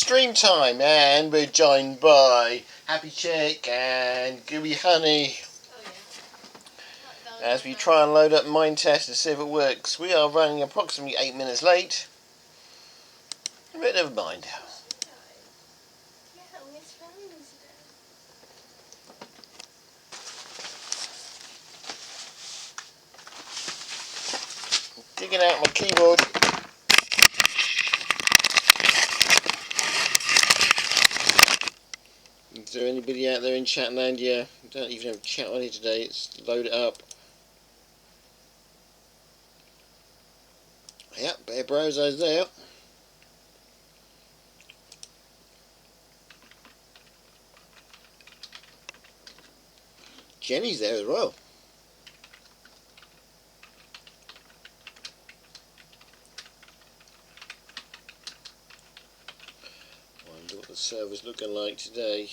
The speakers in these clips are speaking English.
stream time, and we're joined by Happy Chick and Gooey Honey as we try and load up Minetest and see if it works. We are running approximately 8 minutes late, but never mind. Digging out my keyboard. Is there anybody out there in Chatland? Yeah, we don't even have chat on here today. Let's load it up. Yep, Bear Brozo's there. Jenny's there as well. Wonder what the server's looking like today.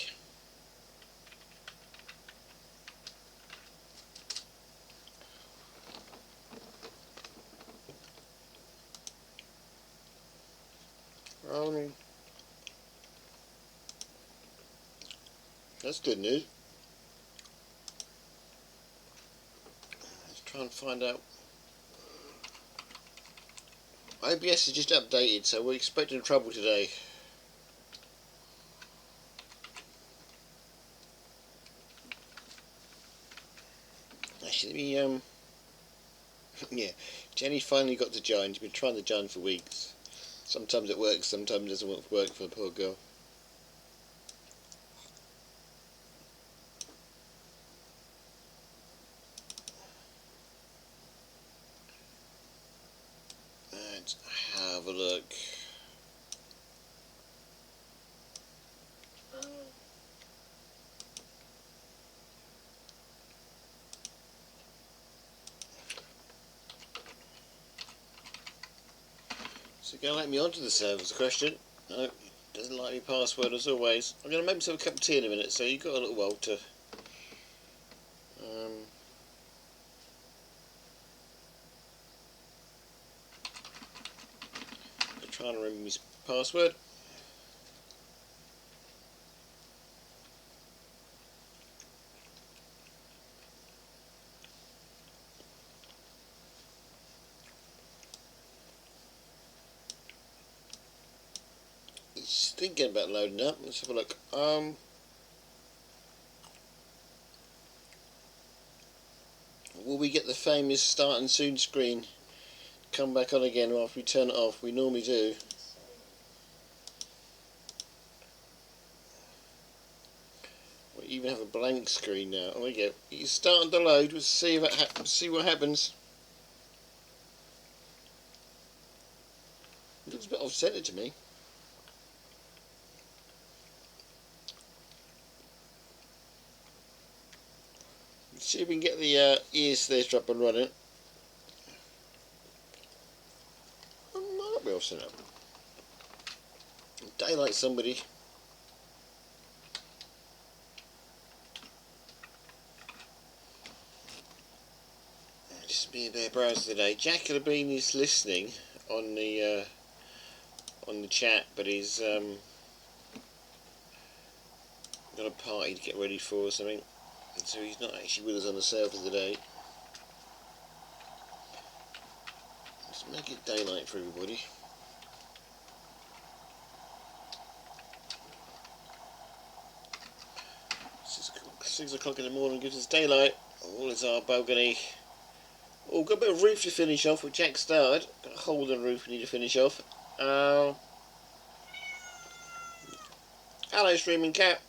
That's good news. Let's try and find out. OBS has just updated, so we're expecting trouble today. Actually, let me, yeah, Jenny finally got to join. She's been trying to join for weeks. Sometimes it works, sometimes it doesn't work for the poor girl. Let's have a look. So you're going to let me onto the server's question? No, doesn't like me password as always. I'm going to make myself a cup of tea in a minute, so you've got a little while to... I'm trying to remember my password. Just thinking about loading up. Let's have a look. Will we get the famous starting soon screen come back on again after we turn it off? We normally do. We even have a blank screen now. Oh, we go. It's starting to load. We'll see if it see what happens. It looks a bit off-centered to me. Let's see if we can get the ears slasher up and running. Might be off-centered. Daylight somebody. Just me and Bear Browser today. Jackalabine is listening on the chat, but he's got a party to get ready for or something, so he's not actually with us on the server today. Let's make it daylight for everybody. 6 o'clock in the morning gives us daylight. All is our balcony. Oh, got a bit of roof to finish off, what Jack started. Got a hole in the roof we need to finish off. Hello, Streaming Cat.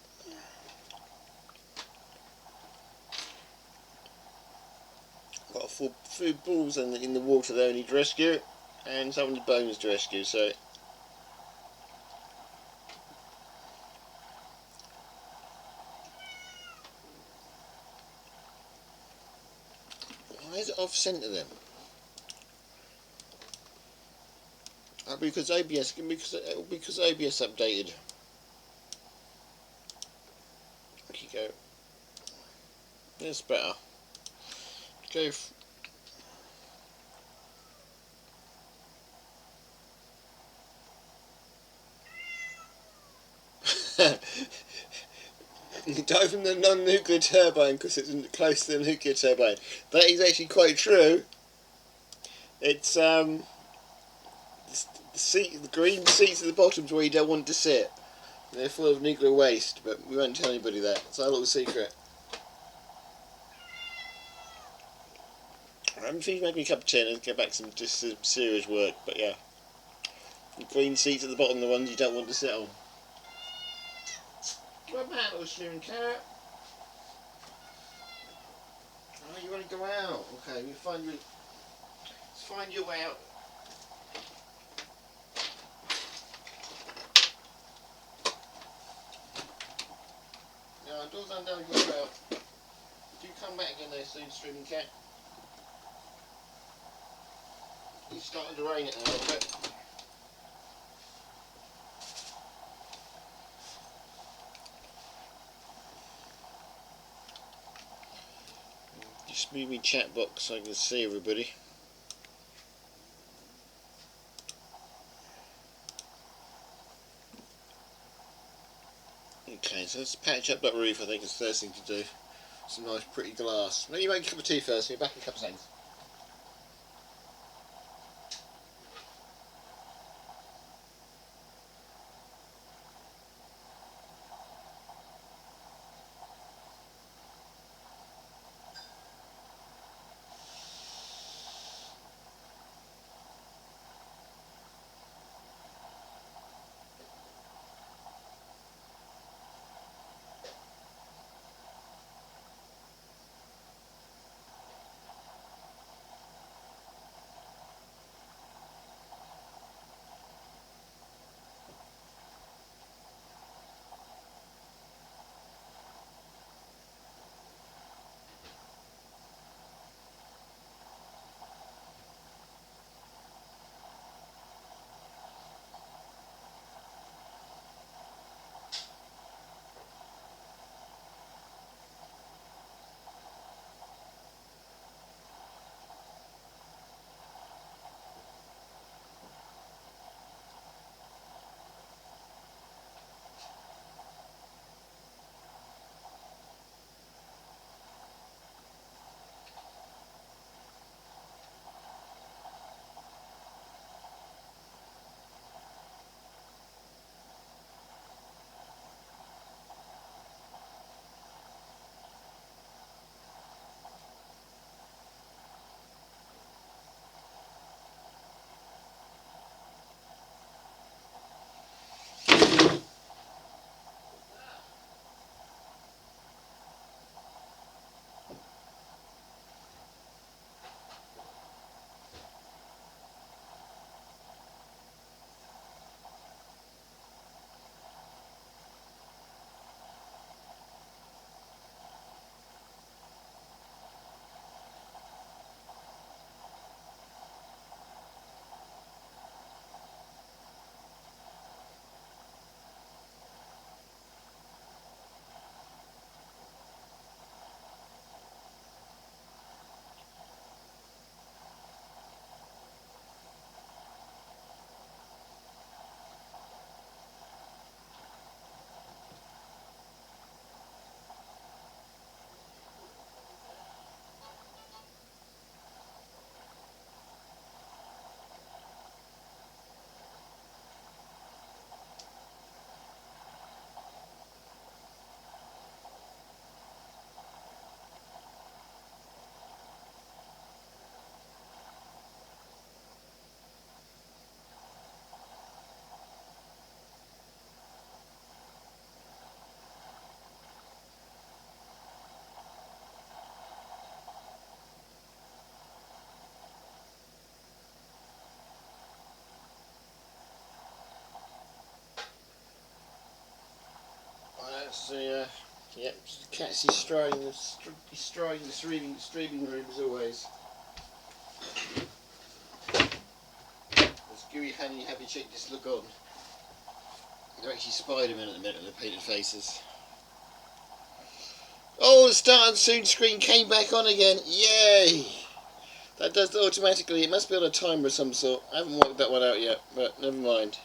Got a full food balls in the water there I need to rescue, and someone's bones to rescue, so... Why is it off-centre then? Because OBS updated. There you go. That's better. Go. Dive from the non-nuclear turbine because it's close to the nuclear turbine. That is actually quite true. It's the green seats at the bottom's where you don't want to sit. They're full of nuclear waste, but we won't tell anybody that. It's our little secret. I'm finished making a cup of tea and get back some serious work. But yeah, the green seats at the bottom are the ones you don't want to sit on. Come on, little steering carrot. Oh, you want to go out? Okay, let's find your way out. No, doors aren't down, go out. Do come back again there soon, streaming cat. It's starting to rain it a little bit. Just move me chat box so I can see everybody. Okay, so let's patch up that roof. I think it's the first thing to do. Some nice pretty glass. Let you make a cup of tea first, you're back in a couple of seconds. That's the yep, cat's destroying the streaming room as always. As gooey honey happy chick just look on. They're actually Spider-Man at the minute with their painted faces. Oh, the start and soon screen came back on again. Yay! That does it automatically. It must be on a timer of some sort. I haven't worked that one out yet, but never mind.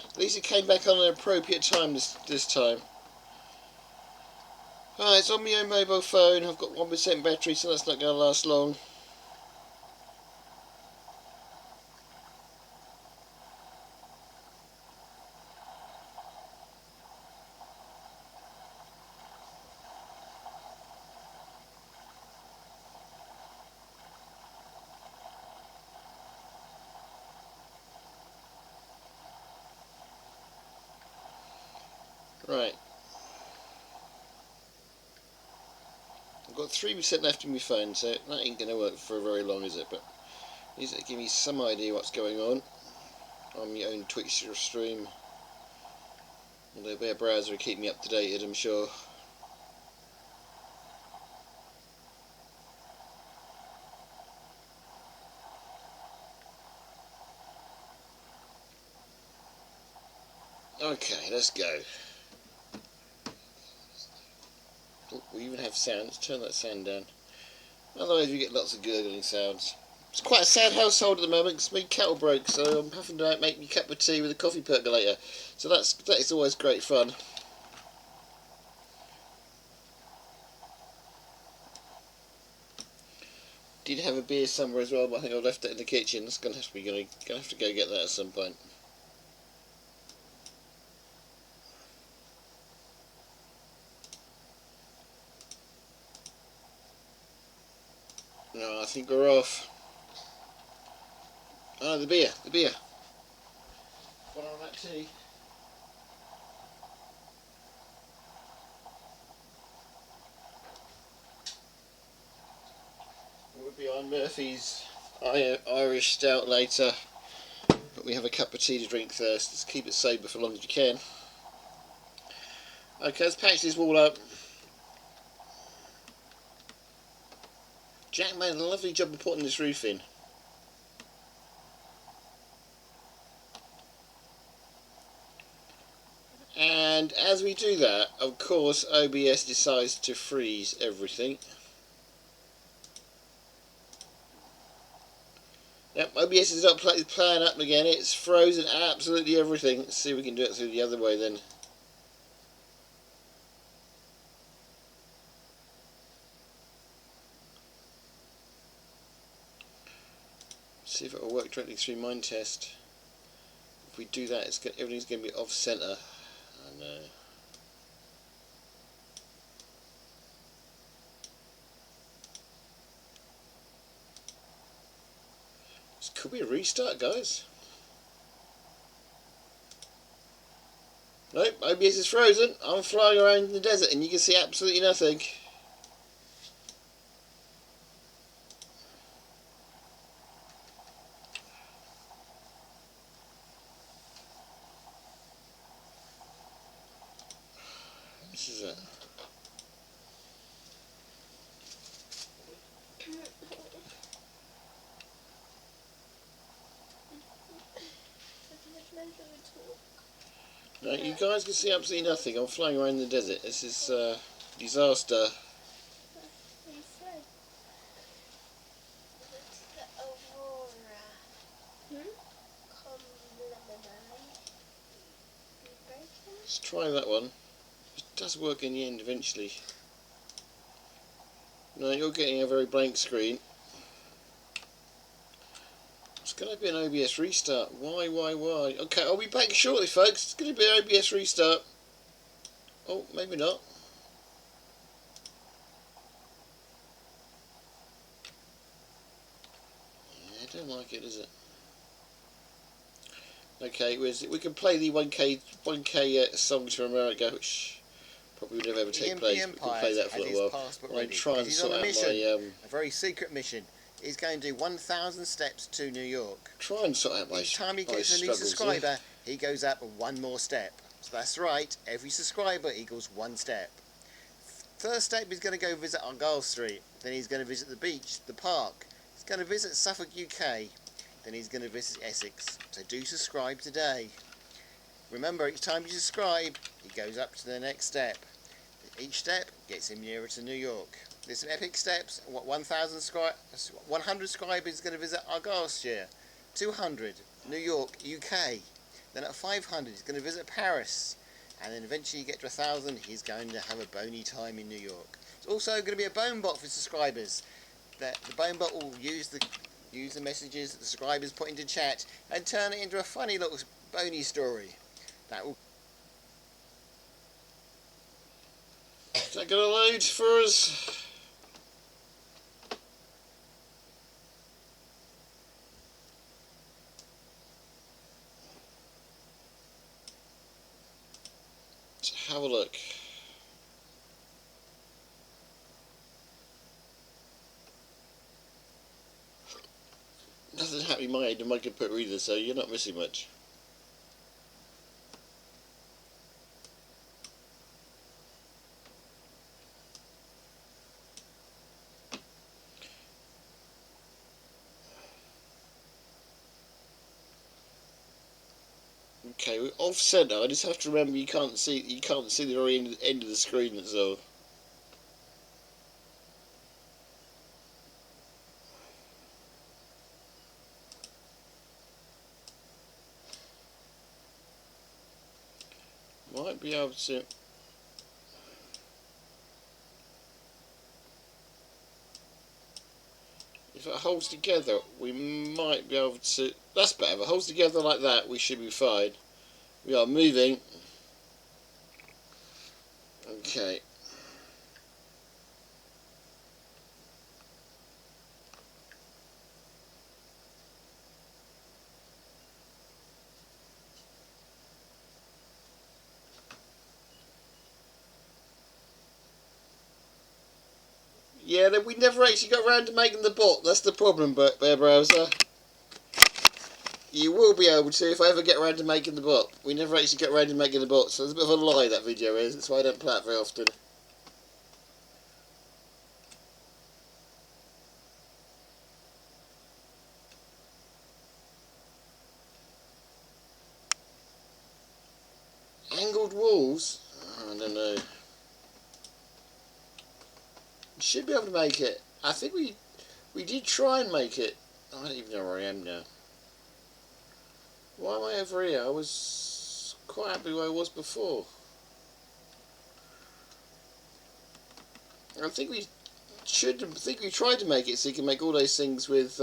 At least it came back on an appropriate time this time. Right, it's on my own mobile phone. I've got 1% battery, so that's not going to last long. Right. I've got 3% left in my phone, so that ain't going to work for very long, is it? But at least it'll give me some idea what's going on my own Twitch stream. Although their browser will keep me up to date, I'm sure. Okay, let's go. Oh, we even have sound. Let's turn that sound down. Otherwise we get lots of gurgling sounds. It's quite a sad household at the moment because my kettle broke, so I'm having to make me a cup of tea with a coffee percolator. So that is always great fun. Did have a beer somewhere as well, but I think I left it in the kitchen. It's gonna have to go get that at some point. No, I think we're off. Oh, the beer. What on that tea? We'll be on Murphy's Irish Stout later, but we have a cup of tea to drink first. Let's keep it sober for as long as you can. Okay, let's patch this wall up. Jack made a lovely job of putting this roof in. And as we do that, of course, OBS decides to freeze everything. Yep, OBS is not playing up again. It's frozen absolutely everything. Let's see if we can do it through the other way then. See if it will work directly through Minetest. If we do that, everything's going to be off center. I know. This could be a restart, guys. Nope, OBS is frozen. I'm flying around in the desert and you can see absolutely nothing. This is it. No, you guys can see absolutely nothing. I'm flying around the desert. This is disaster. Let's try that one. It does work in the end eventually. No, you're getting a very blank screen. It's going to be an OBS restart. Why? Okay, I'll be back shortly, folks. It's going to be an OBS restart. Oh, maybe not. Yeah, I don't like it, is it? Okay, we can play the 1K songs from America, which probably would never ever take place. We can play that for a little while. I'll try and sort out my a very secret mission. He's going to do 1,000 steps to New York. Try and sort out my Each time he gets a new subscriber, he goes up one more step. So that's right, every subscriber equals one step. First step, he's going to go visit Argyle Street. Then he's going to visit the beach, the park. He's going to visit Suffolk, UK. Then he's going to visit Essex. So do subscribe today. Remember, each time you subscribe, he goes up to the next step. Each step gets him nearer to New York. There's some epic steps. 100 subscribers is going to visit Argyleshire. 200, New York, UK. Then at 500, he's going to visit Paris. and then eventually you get to 1,000, he's going to have a bony time in New York. There's also going to be a bone bot for subscribers. The bone bot will use the messages that the subscribers put into chat and turn it into a funny little bony story. That will. Is that going to load for us? Let's have a look. Nothing happening my end in my computer either, so you're not missing much. Okay, we're off centre. I just have to remember you can't see the very end of the screen. That's all. Might be able to. If it holds together, we might be able to. That's better. If it holds together like that, we should be fine. We are moving. Okay. Yeah, we never actually got around to making the bot. That's the problem, Bear Browser. You will be able to if I ever get around to making the bot. We never actually get around to making the bot, so it's a bit of a lie, that video is. That's why I don't play it very often. Angled walls? Oh, I don't know. We should be able to make it. I think we did try and make it. I don't even know where I am now. Why am I over here? I was quite happy where I was before. I think we tried to make it so you can make all those things with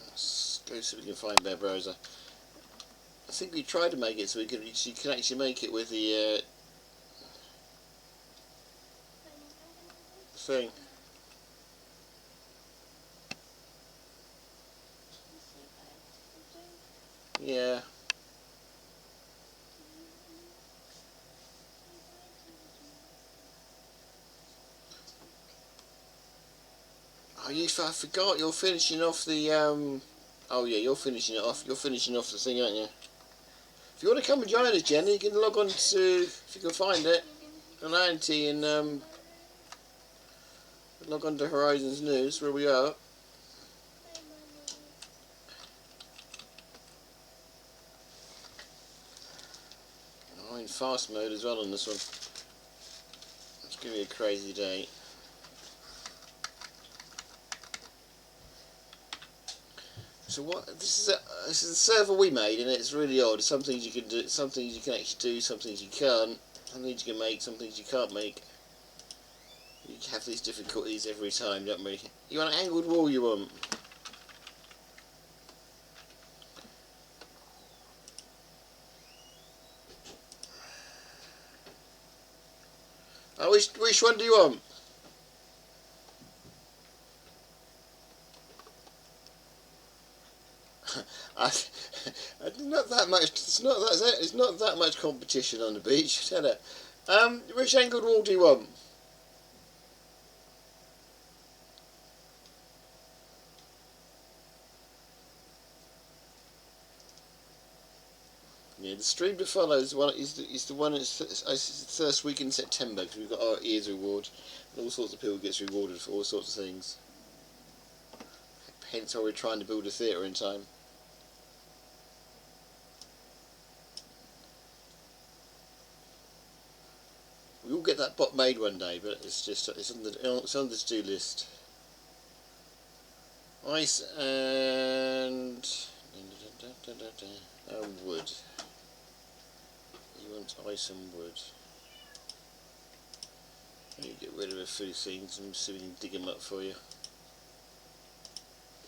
let's go so we can find Bear Browser. I think we tried to make it so you can actually make it with the thing. Yeah. Oh, I forgot you're finishing off the oh yeah, you're finishing it off. You're finishing off the thing, aren't you? If you want to come and join us, Jenny, you can log on to, if you can find it, on Auntie and log on to Horizons News where we are. I'm in fast mode as well on this one. It's going to be a crazy day. So what? This is a server we made, and it's really odd. Some things you can do, some things you can actually do, some things you can't. Some things you can make, some things you can't make. You have these difficulties every time, don't we? You want an angled wall? You want? Oh, which one do you want? Not that much. It's not that much competition on the beach. Tell her. Which angled wall do you want? Yeah, the stream to follow is the one. It's the first week in September because we've got our ears reward, and all sorts of people gets rewarded for all sorts of things. Hence why we're trying to build a theatre in time. We will get that bot made one day, but it's on the to-do list. Ice and Wood. You want ice and wood. You get rid of a few things and see if we can dig them up for you.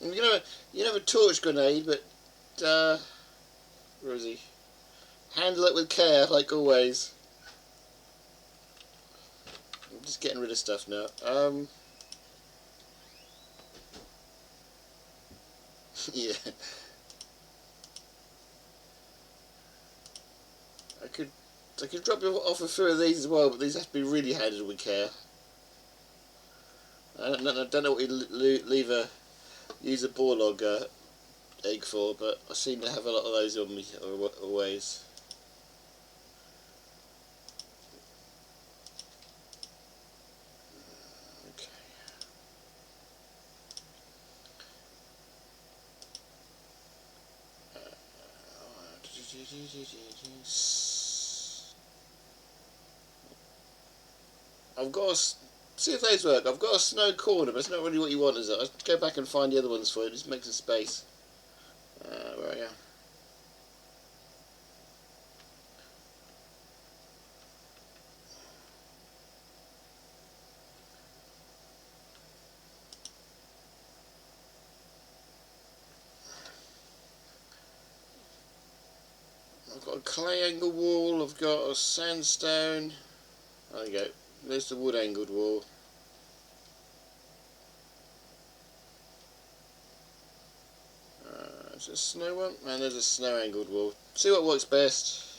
And you have a torch grenade, but where is he? Handle it with care, like always. I'm just getting rid of stuff now. Yeah. I could drop you off a few of these as well, but these have to be really handled with care. I don't know what you use a boar log egg for, but I seem to have a lot of those on me always. Okay. I've got a, see if those work. I've got a snow corner, but it's not really what you want, is it? I'll go back and find the other ones for you. Just make some space. Where are you? I've got a clay angled wall. I've got a sandstone. There you go. There's the wood angled wall. Is it a snow one? And there's a snow angled wall. See what works best.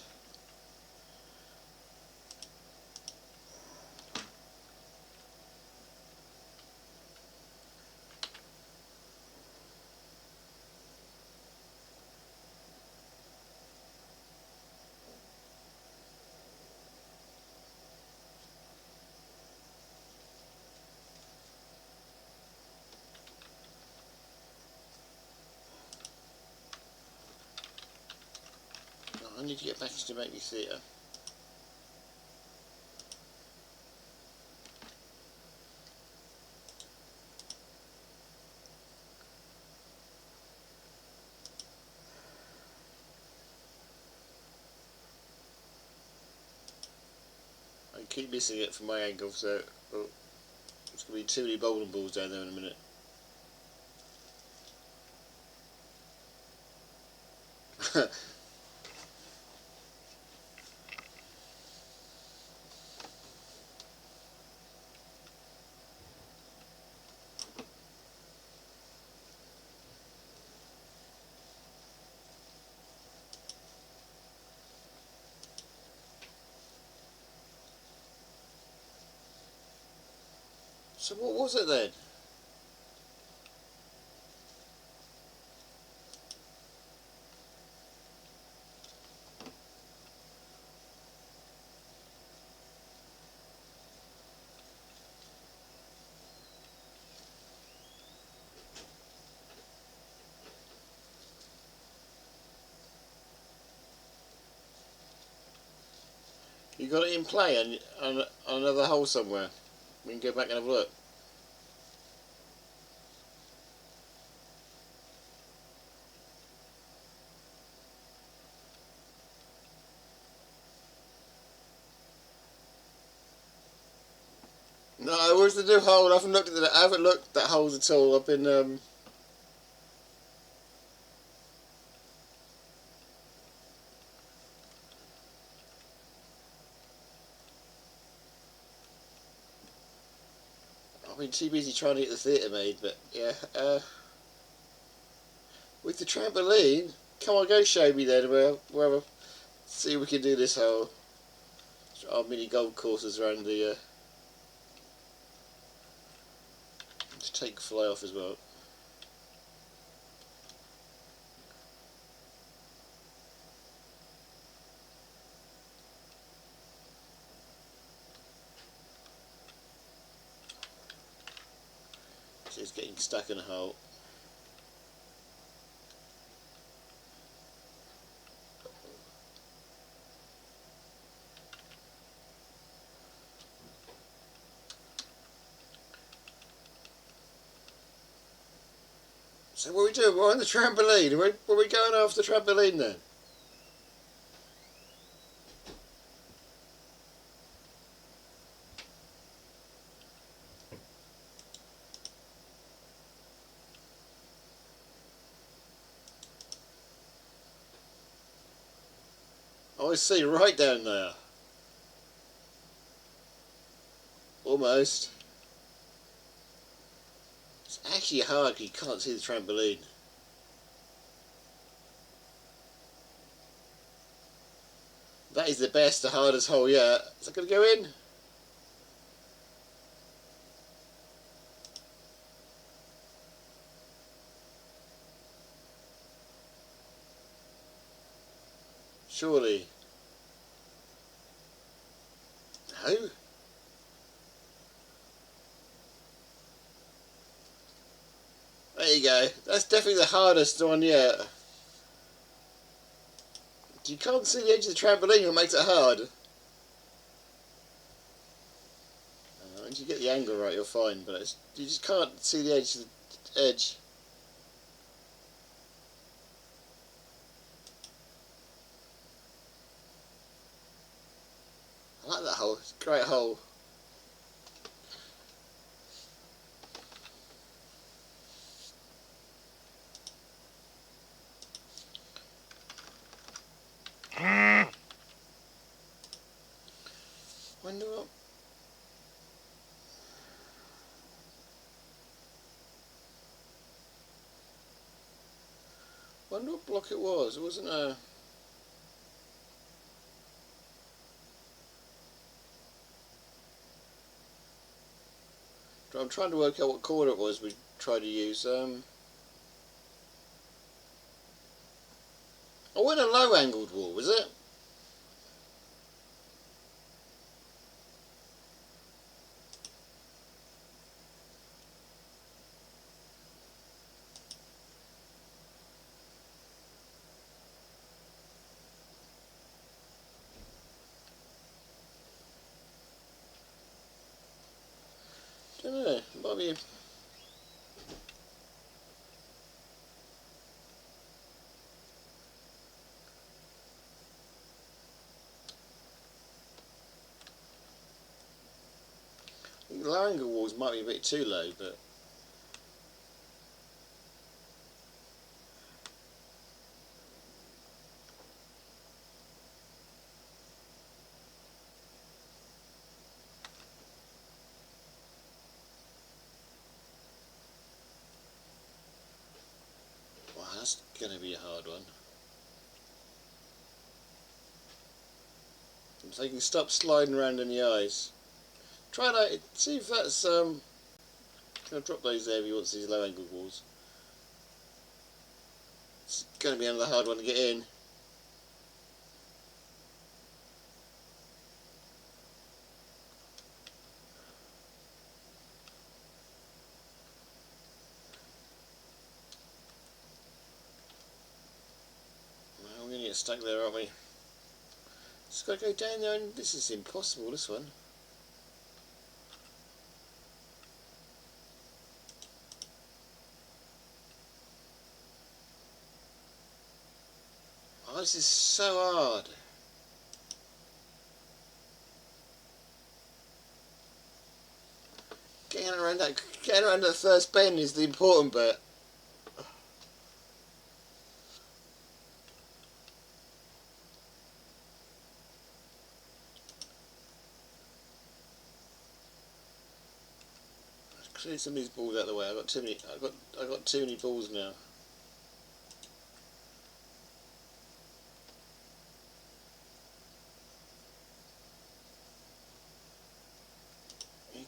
I need to get back into Make Me Theatre. I keep missing it from my angle, so it's going to be too many bowling balls down there in a minute. So what was it then? You got it in play on another hole somewhere. We can go back and have a look. No, where's the new hole? I haven't looked at that. I haven't looked at holes at all. I've been too busy trying to get the theatre made. But yeah, with the trampoline, come on, go show me then. Wherever, see if we can do this hole. Our mini golf courses around the. To take fly off as well. So it's getting stuck in a hole. So what are we doing? We're on the trampoline. Where are we going after the trampoline then? Oh, I see, right down there. Almost. It's actually hard because you can't see the trampoline. That is the best, the hardest hole yet. Is that going to go in? Surely. No? There you go. That's definitely the hardest one yet. You can't see the edge of the trampoline, what makes it hard. Once you get the angle right, you're fine, but you just can't see the edge of the edge. I like that hole. It's a great hole. Wonder what block it was. It wasn't a... I'm trying to work out what corner it was we tried to use. Oh, in a low angled wall, was it? Don't know. Might be... The low angle walls might be a bit too low, but... Wow, that's going to be a hard one. So you can stop sliding around in the ice. Try that, see if that's, going to drop those there if you want to see these low angle walls. It's going to be another hard one to get in. Well, we're going to get stuck there, aren't we? Just got to go down there, and this is impossible, this one. Oh, this is so hard. Getting around that first bend is the important bit. Let's clear some of these balls out of the way. I've got too many. I got too many balls now.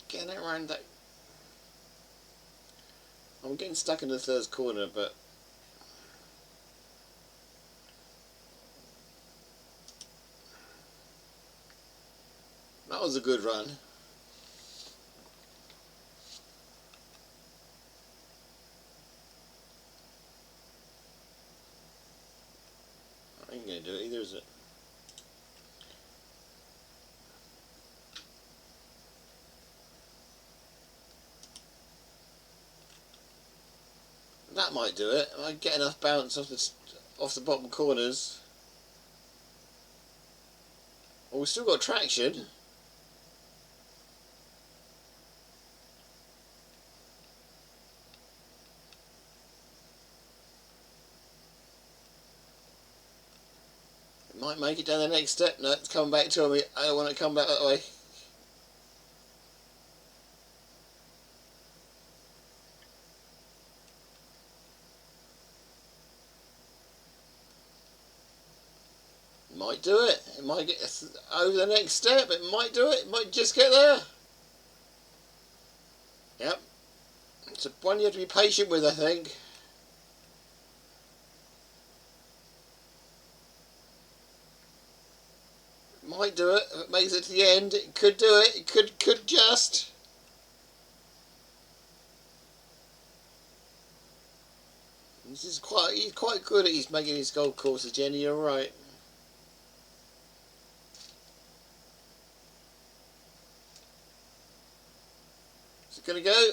Getting around that. I'm getting stuck in the third corner, but that was a good run. I ain't gonna do it either, is it? That might do it. I get enough bounce off the bottom corners. Well, we've still got traction. It might make it down the next step. No, it's coming back to me. I don't want to come back that way. Might do it. It might get over the next step. It might do it. It might just get there. Yep. It's one you have to be patient with, I think. Might do it. If it makes it to the end, it could do it. It could just. He's quite good at making his golf courses, Jenny. You're right. Is it gonna go?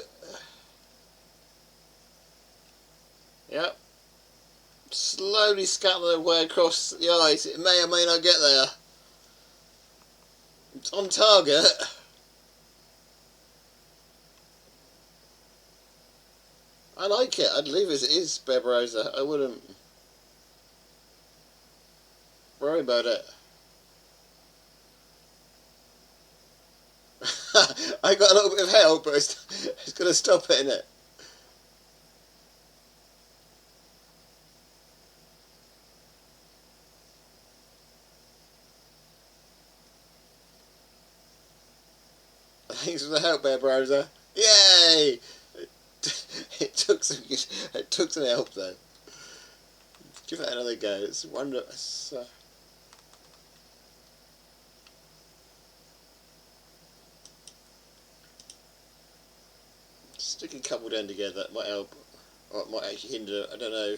Yep. Slowly scuttling their way across the ice. It may or may not get there. It's on target. I like it. I'd leave it as it is, Barbarossa. I wouldn't worry about it. I got a little bit of help, but it's going to stop it, innit? Thanks for the help, Barbarossa. Yay! It took some help though. Give it another go. It's wonderful. Sticking a couple down together might help, or it might actually hinder. I don't know.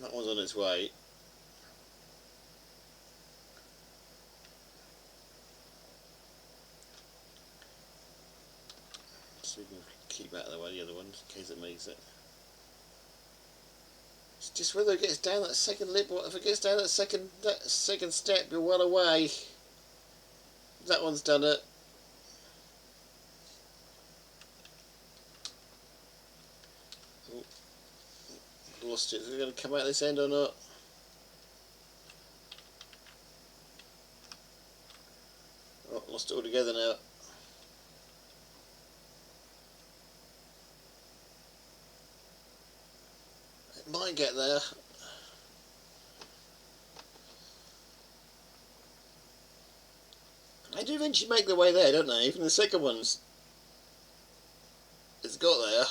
That one's on its way. So we can keep out of the way, the other one, in case it makes it. It's just whether it gets down that second lip, or if it gets down that second step, you're well away. That one's done it. Oh, lost it. Is it going to come out this end or not? Oh, lost it altogether now. Might get there. They do eventually make their way there, don't they? Even the second ones, it's got there.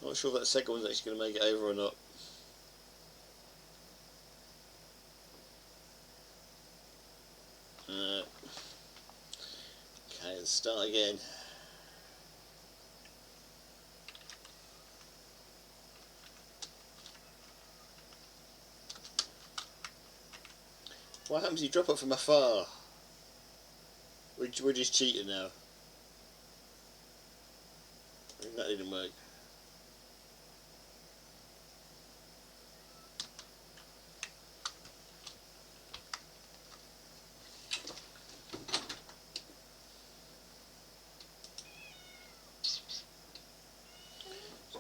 Not sure if that second one's actually going to make it over or not. Okay, let's start again. What happens if you drop it from afar? We're just cheating now. That didn't work.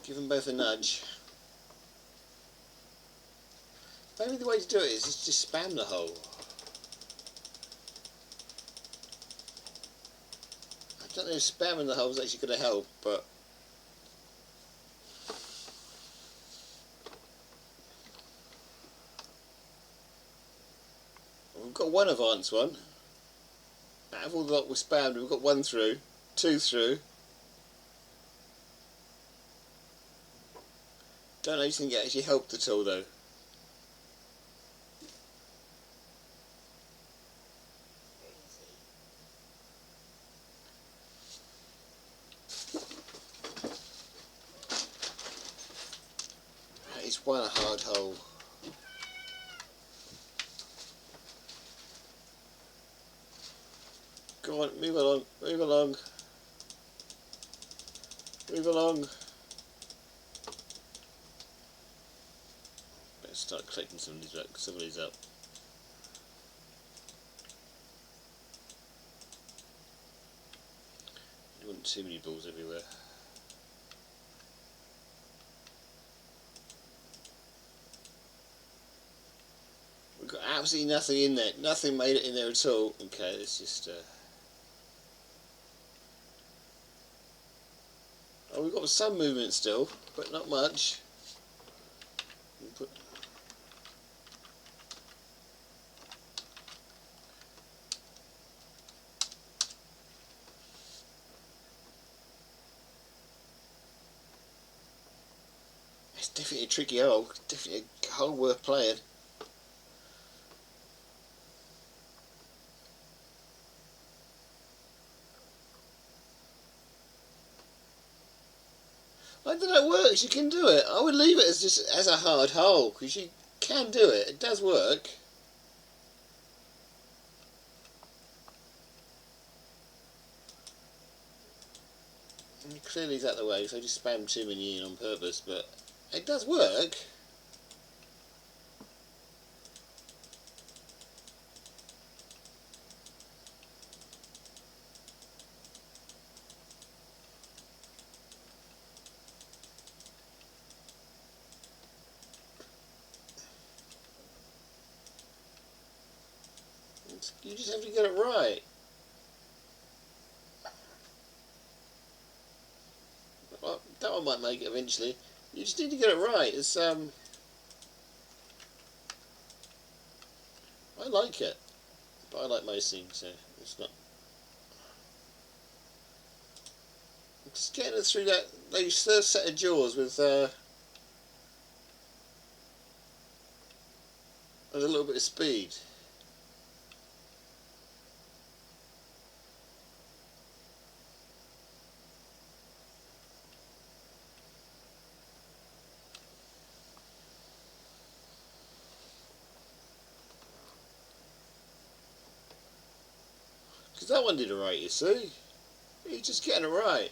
Give them both a nudge. Maybe the way to do it is just spam the hole. I don't know if spamming the hole is actually going to help, but we've got one advanced one. Out of all the lot we spammed, we've got one through, two through. Don't know if you can actually helped at all though. That is one hard hole. Go on, move along, move along, move along. Let's start collecting some of these up. You want too many balls everywhere. We've got absolutely nothing in there. Nothing made it in there at all. Okay, let's just. Oh, we've got some movement still, but not much. It's definitely a tricky hole. Definitely a hole worth playing. I don't know, it works. You can do it. I would leave it as just as a hard hole because you can do it. It does work. And clearly he's out of the way, so I just spammed too many in on purpose, but it does work. You just have to get it right. Well, that one might make it eventually. You just need to get it right. It's I like it, but I like most things, so it's not. Just getting it through that those first set of jaws with a little bit of speed. Because that one did it right, you see. He's just getting it right.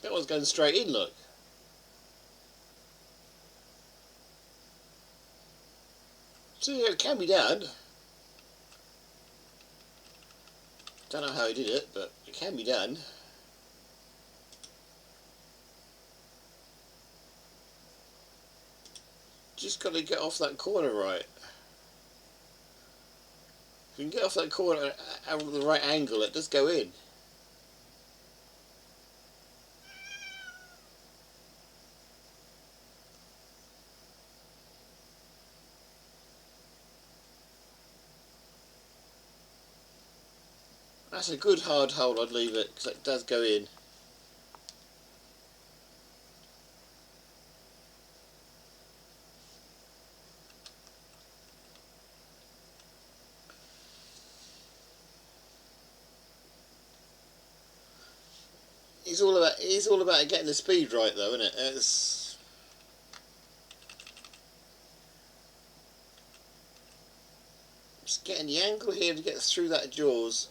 That one's going straight in, look. See, it can be done. Don't know how he did it, but it can be done. Just got to get off that corner right. If you can get off that corner at the right angle, it does go in. That's a good hard hole, I'd leave it, because it does go in. He's all about getting the speed right, though, isn't it? It's just getting the angle here to get through that jaws.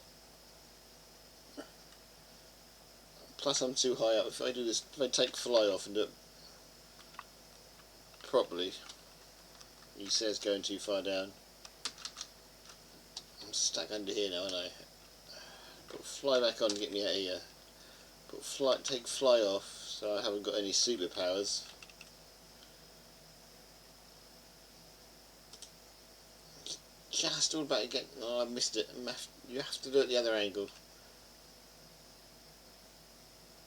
Plus, I'm too high up. If I do this, if I take fly off and do it properly, he says going too far down. I'm stuck under here now, aren't I? Put fly back on to get me out of here. Take fly off, so I haven't got any superpowers. Just all about to get. Oh, I missed it. You have to do it the other angle.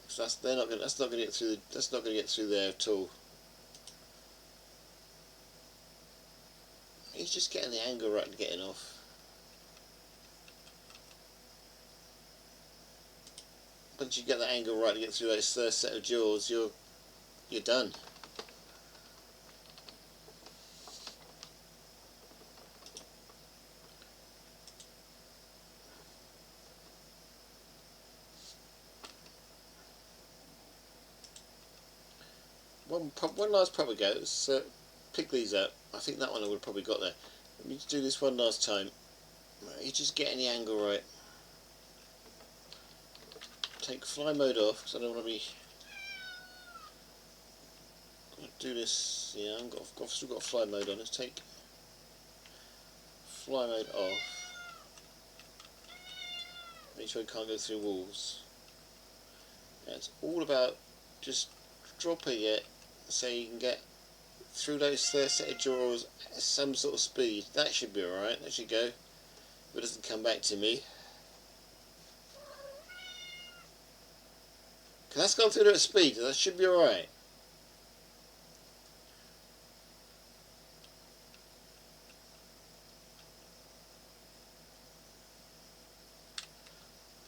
So that's not going to get through. That's not going to get through there at all. He's just getting the angle right and getting off. Once you get the angle right to get through those first set of jaws, you're done. One last proper go. Let's pick these up. I think that one I would have probably got there. Let me just do this one last time. You're just getting the angle right. Take fly mode off because I don't want to be. Do this. Yeah, I've still got fly mode on. Let's take fly mode off. Make sure I can't go through walls. Yeah, it's all about just dropping it so you can get through those first set of drawers at some sort of speed. That should be alright. That should go. If it doesn't come back to me. Because that's gone through at speed. That should be alright.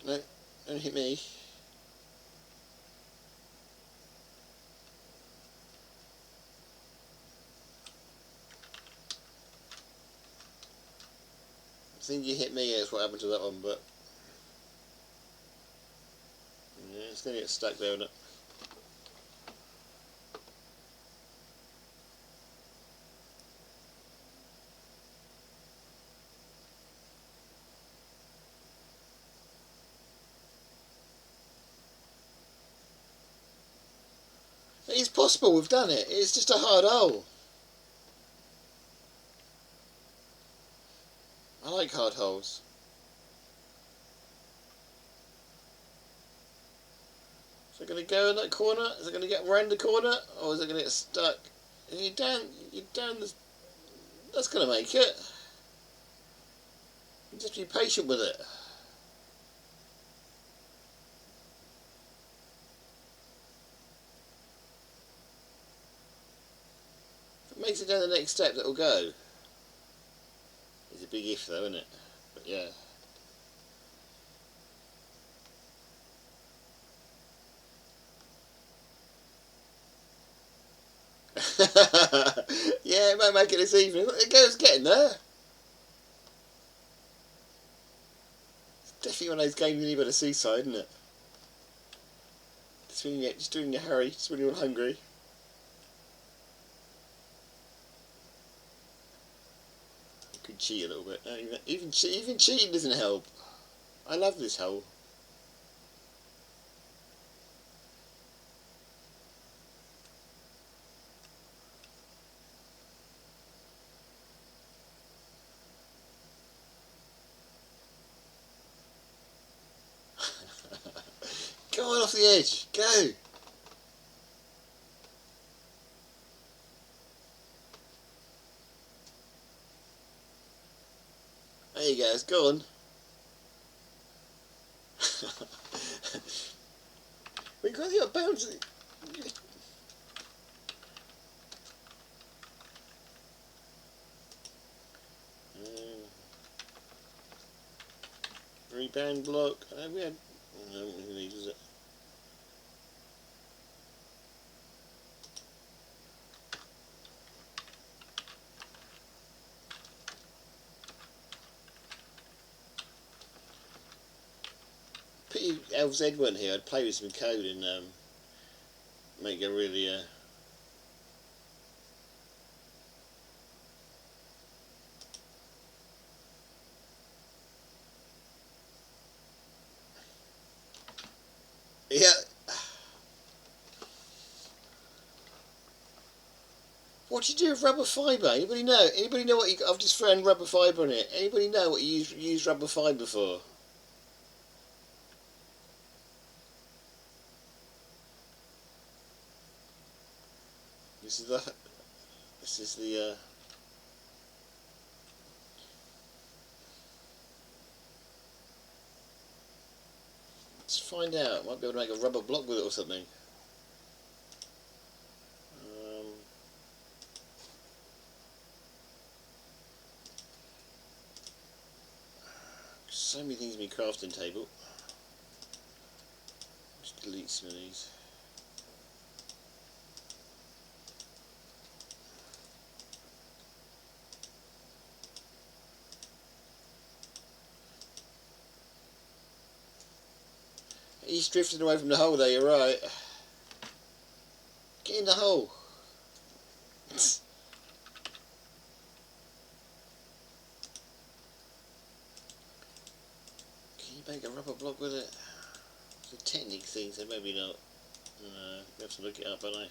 No, don't hit me. I think you hit me, that's what happened to that one, but yeah, it's going to get stuck there, isn't it? It's possible, we've done it. It's just a hard hole. I like hard holes. Is it going to go in that corner? Is it going to get round the corner? Or is it going to get stuck? You're down the... That's going to make it. You just be patient with it. If it makes it down the next step, that'll go. It's a big if though, isn't it? But yeah. Yeah, it might make it this evening. It goes getting there. It's definitely one of those games you need by the seaside, isn't it? Just doing your hurry, just when you're hungry. You could cheat a little bit. Even cheating doesn't help. I love this hole. Go on off the edge. Go. There you go. It's gone. We got the bounce. Rebound block. We had. No, who needs it? Pity Elves Ed weren't here. I'd play with some code and make it really. Yeah. What do you do with rubber fibre? Anybody know? Anybody know what I've just thrown rubber fibre in it. Anybody know what you use rubber fibre for? This is the let's find out. Might be able to make a rubber block with it or something. So many things in my crafting table. Just delete some of these. He's drifting away from the hole there, you're right. Get in the hole. make a rubber block with it? It's a technique thing, so maybe not. You have to look it up, don't I?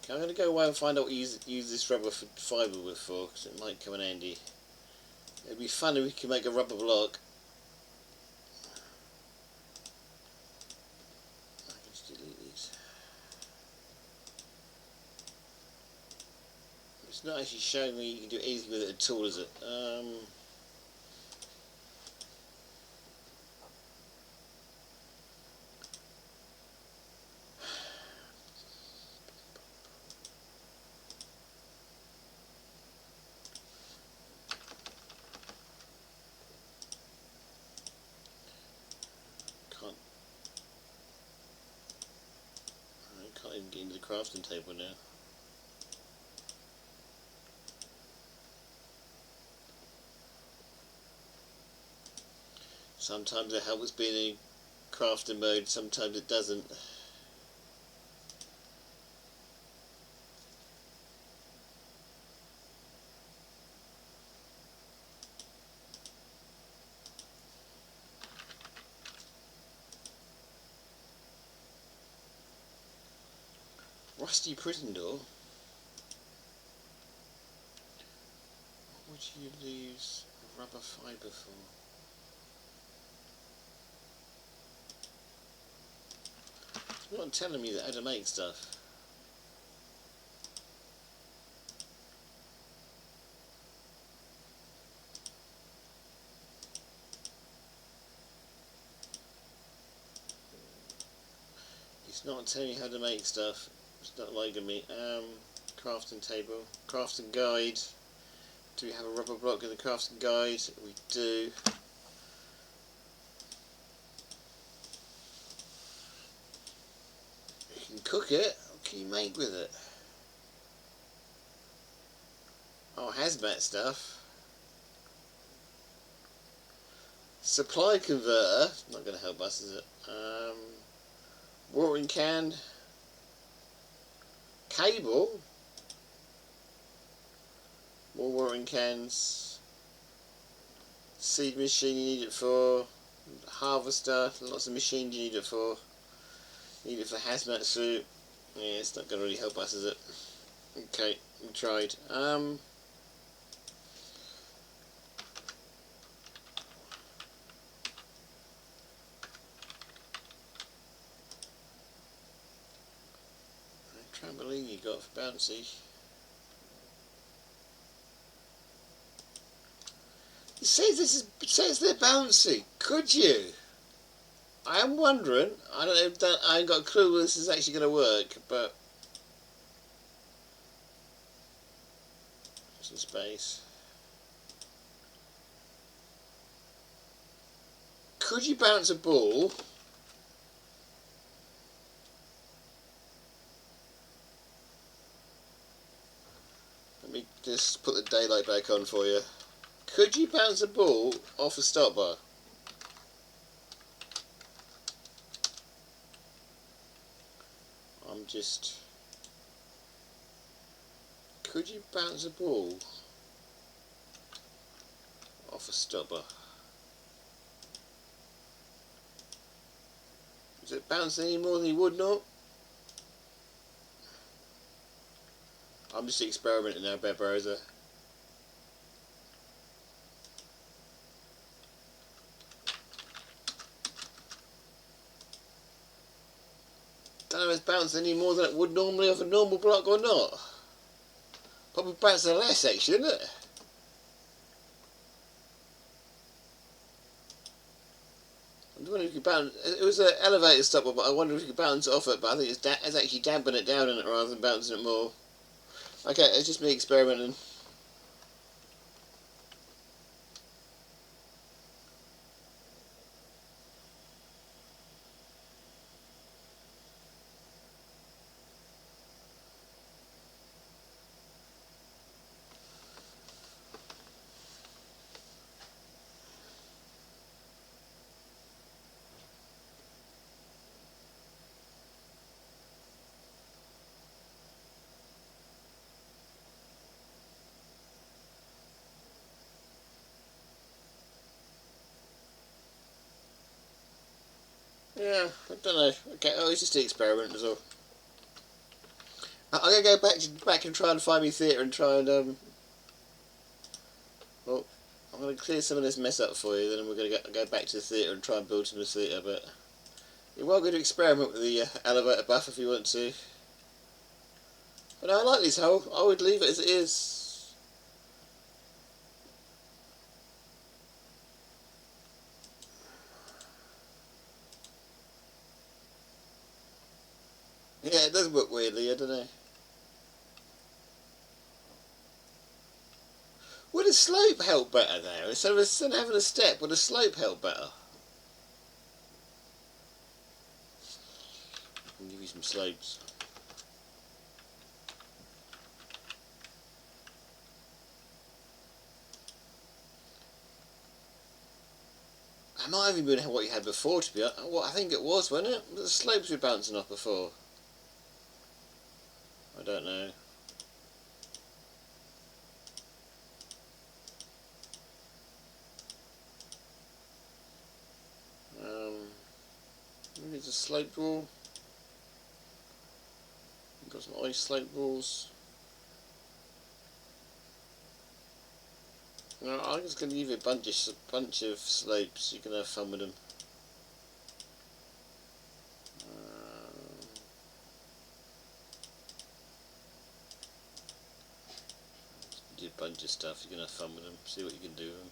Okay, I'm going to go away and find out what you use this rubber fibre with for, because it might come in handy. It'd be fun if we could make a rubber block. I can just delete these. It's not actually showing me you can do anything with it at all, is it? I can't even get into the crafting table now. Sometimes it helps being in crafting mode, sometimes it doesn't. Rusty prison door? What would you use rubber fibre for? It's not telling me how to make stuff. It's not telling me how to make stuff. It's not liking me. Crafting table. Crafting guide. Do we have a rubber block in the crafting guide? We do. You can cook it. What can you make with it? Oh, hazmat stuff. Supply converter. Not going to help us, is it? Watering can. Cable. More watering cans. Seed machine you need it for. Harvester. Lots of machines you need it for. Need it for hazmat suit. Yeah, it's not going to really help us, is it? Okay, we tried. Trampoline you got for bouncy. It says they're bouncy. Could you? I am wondering. I don't know. I ain't got a clue whether this is actually going to work, but some space. Could you bounce a ball? Let me just put the daylight back on for you. Could you bounce a ball off a stop bar? Could you bounce a ball off a stop bar? Is it bouncing any more than you would not? I'm just experimenting now, Bear Browser. Don't know if it's bouncing any more than it would normally off a normal block or not. Probably bouncing less actually, isn't it? I wonder if you could bounce. It was an elevator stopper, but I wonder if you could bounce it off it. But I think it's actually damping it down in it rather than bouncing it more. Okay, it's just me experimenting. don't know. Okay, it's just an experiment as well. I'm gonna go back and try and find me theatre and try and well, I'm gonna clear some of this mess up for you. Then we're gonna go back to the theatre and try and build some of the theatre. But you're welcome to experiment with the elevator buff if you want to. But no, I like this hole. I would leave it as it is. Yeah, it does work weirdly, I don't know. Would a slope help better there? Instead of having a step, would a slope help better? I'll give you some slopes. That might have even been what you had before, to be honest. What I think it was, wasn't it? The slopes were bouncing off before. I don't know. Maybe it's a slope wall. Got some ice slope walls. No, I'm just going to give you a bunch of slopes. You can have fun with them. Do a bunch of stuff. You can have fun with them. See what you can do with them.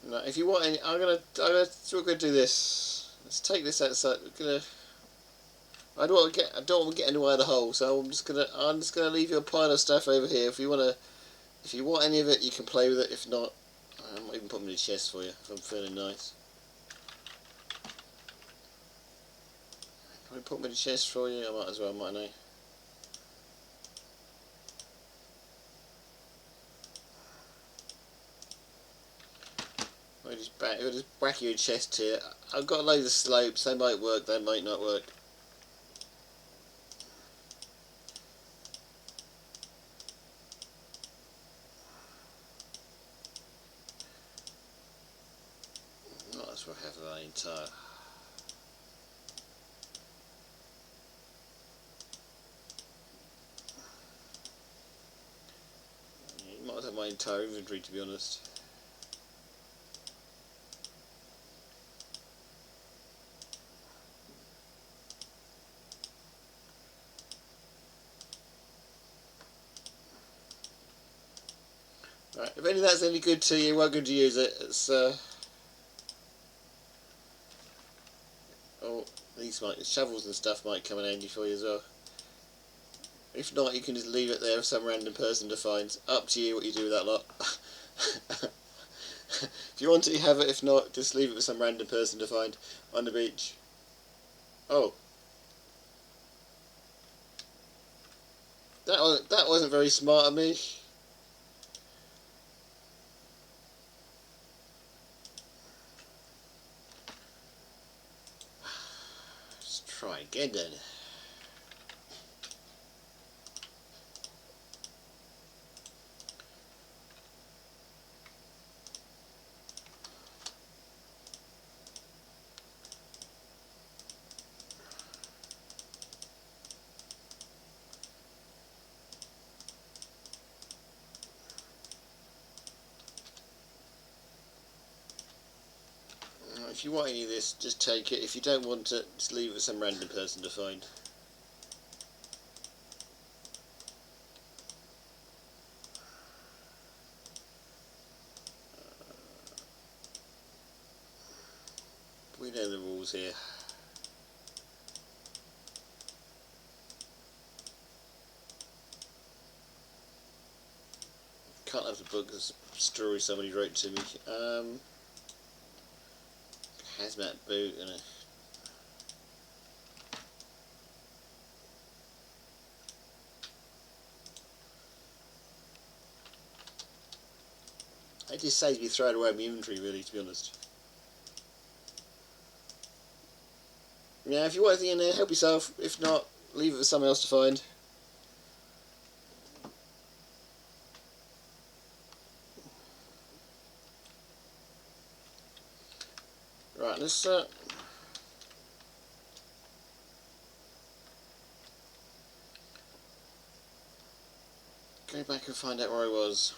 Now, if you want any, we're gonna do this. Let's take this outside. I don't want to get anywhere in the hole, so I'm just gonna leave you a pile of stuff over here. If you want any of it, you can play with it. If not, I might even put them in the chest for you if I'm feeling nice. Can I put them in the chest for you? I might as well, mightn't I? We'll just whack you in chest here. I've got loads of slopes. They might work. They might not work. Might as well have that entire. You might have my entire inventory, to be honest. Right, if any of that's any good to you, you're welcome to use it. It's oh, shovels and stuff might come in handy for you as well. If not, you can just leave it there for some random person to find. Up to you what you do with that lot. If you want it, you have it. If not, just leave it for some random person to find on the beach. Oh, that wasn't very smart of me. Try again then. If you want any of this, just take it. If you don't want it, just leave it for some random person to find. We know the rules here. Can't have the book as a story somebody wrote to me. Hazmat boot and a it just saves me throwing away my inventory, really, to be honest. Yeah, if you want anything in there, help yourself. If not, leave it for someone else to find. Right, let's go back and find out where I was.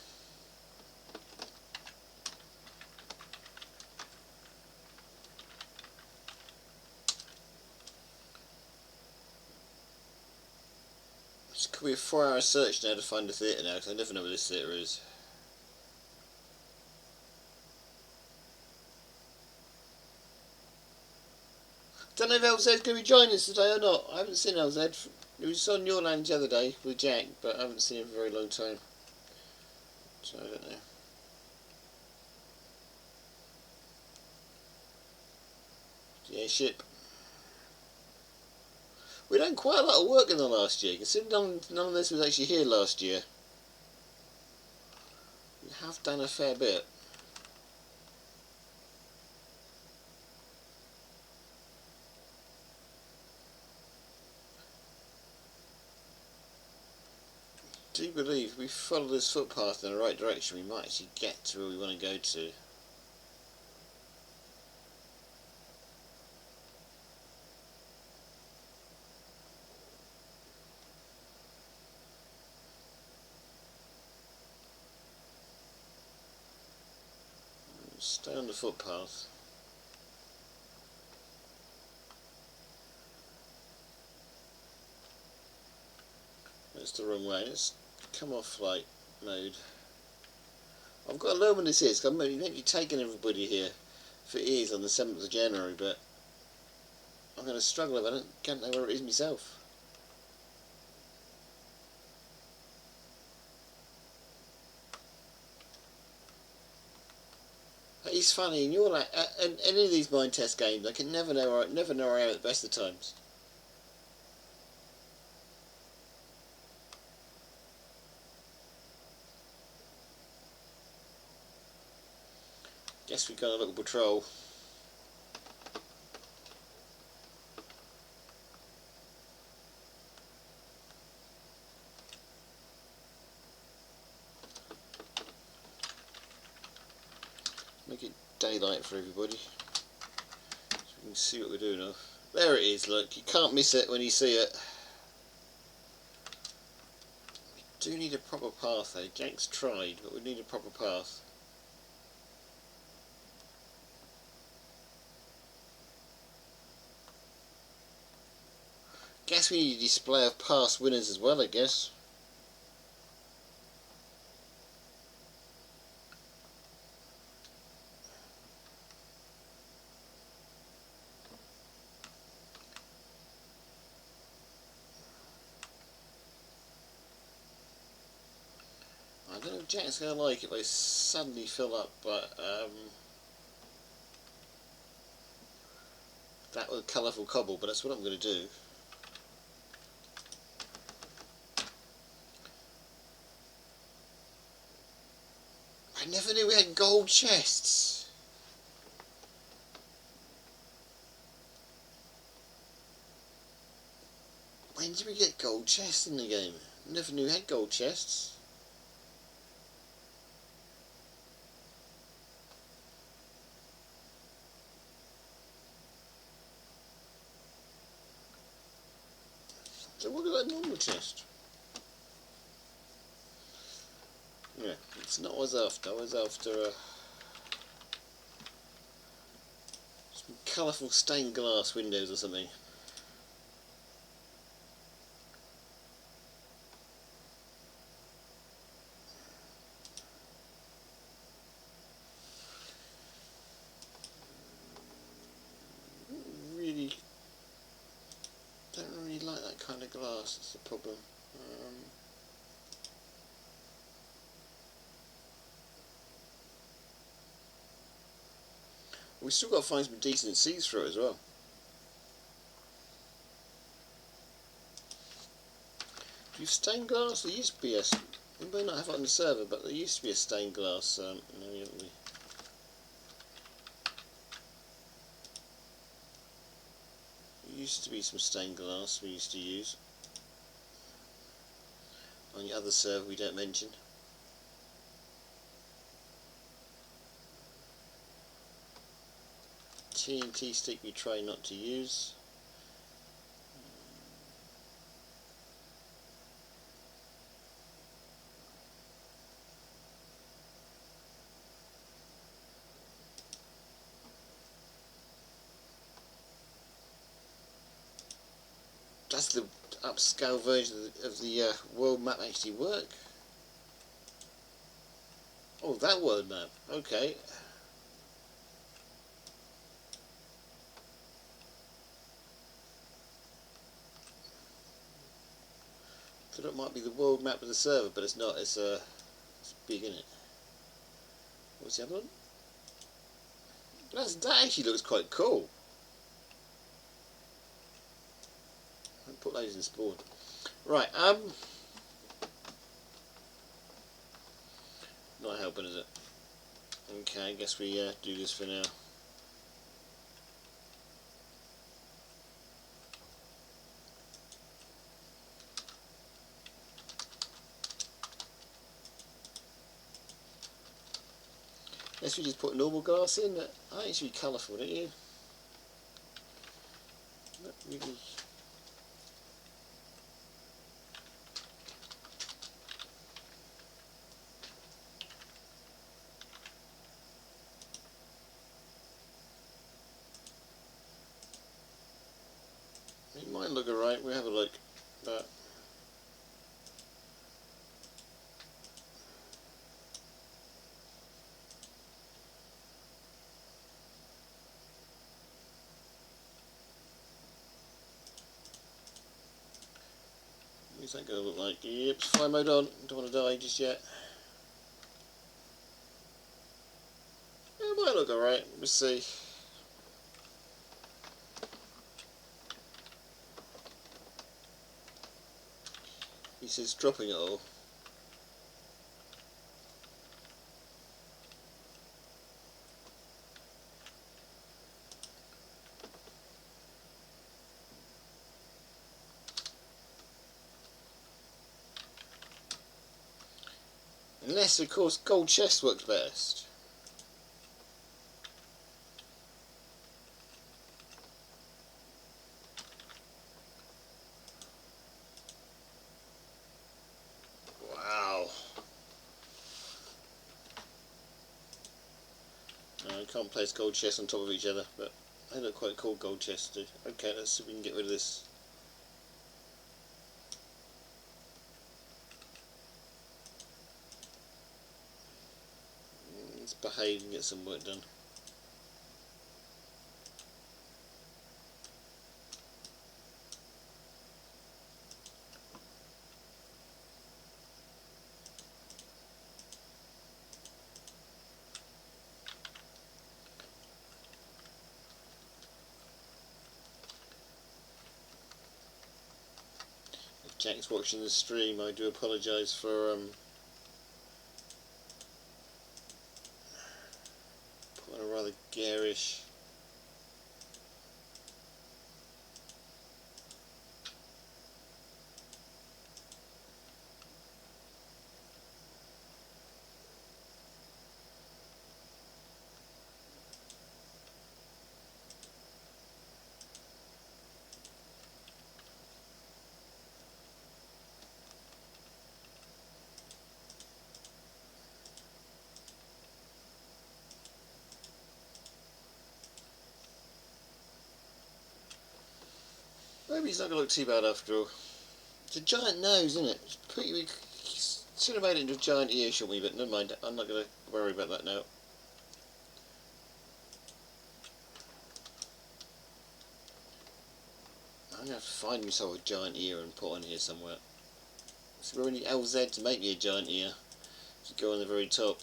This could be a 4-hour search now to find the theatre now, because I never know where this theatre is. Don't know if LZ's going to be joining us today or not. I haven't seen LZ. He was on your lounge the other day with Jack, but I haven't seen him for a very long time. So I don't know. Yeah, ship. We've done quite a lot of work in the last year, considering none of this was actually here last year. We have done a fair bit. I do believe if we follow this footpath in the right direction, we might actually get to where we want to go to. Stay on the footpath. That's the wrong way. Let's come off flight mode. I've got to learn when this is, because I'm meant to be taking everybody here for ease on the 7th of January, but I'm going to struggle if I can't know where it is myself. It's funny, in your in any of these Minetest games, I can never know where I am at the best of times. Guess we've got a little patrol. Make it daylight for everybody, so we can see what we're doing of. There it is, look, you can't miss it when you see it. We do need a proper path though. Jack's tried, but we need a proper path. Guess we need a display of past winners as well, I guess. I don't know if Jack's going to like it if I suddenly fill up, but that was colourful cobble, but that's what I'm going to do. I never knew we had gold chests. When did we get gold chests in the game? Never knew we had gold chests. So what about normal chest? Yeah, it's not what I was after. I was after some colourful stained glass windows or something. Don't really like that kind of glass, that's the problem. We've still got to find some decent seats for it as well. Do you have stained glass? There used to be we may not have it on the server, but there used to be a stained glass. No, haven't we? There used to be some stained glass we used to use on the other server we don't mention. TNT stick we try not to use. Does the upscale version of the world map actually work? Oh, that world map. Okay. Thought it might be the world map of the server, but it's not. It's big, isn't it? What's the other one? That actually looks quite cool. I'll put those in spawn. Right. Not helping, is it? Okay, I guess we do this for now. Guess we just put normal glass in. I think it should be colourful, don't you? Not really. It might look alright. We'll have a look. But what's that going to look like? Yep, fly mode on. Don't want to die just yet. It might look alright. We'll see. He says dropping it all. Unless, of course, gold chest works best. Wow. No, I can't place gold chests on top of each other, but they look quite cool, gold chests do. Okay, let's see if we can get rid of this. Let's behave and get some work done. If Jack's watching the stream, I do apologise for putting a rather garish. Maybe it's not going to look too bad after all. It's a giant nose, isn't it? We should have made it into a giant ear, shouldn't we? But never mind, I'm not going to worry about that now. I'm going to have to find myself a giant ear and put on here somewhere. So we need LZ to make me a giant ear. To go on the very top.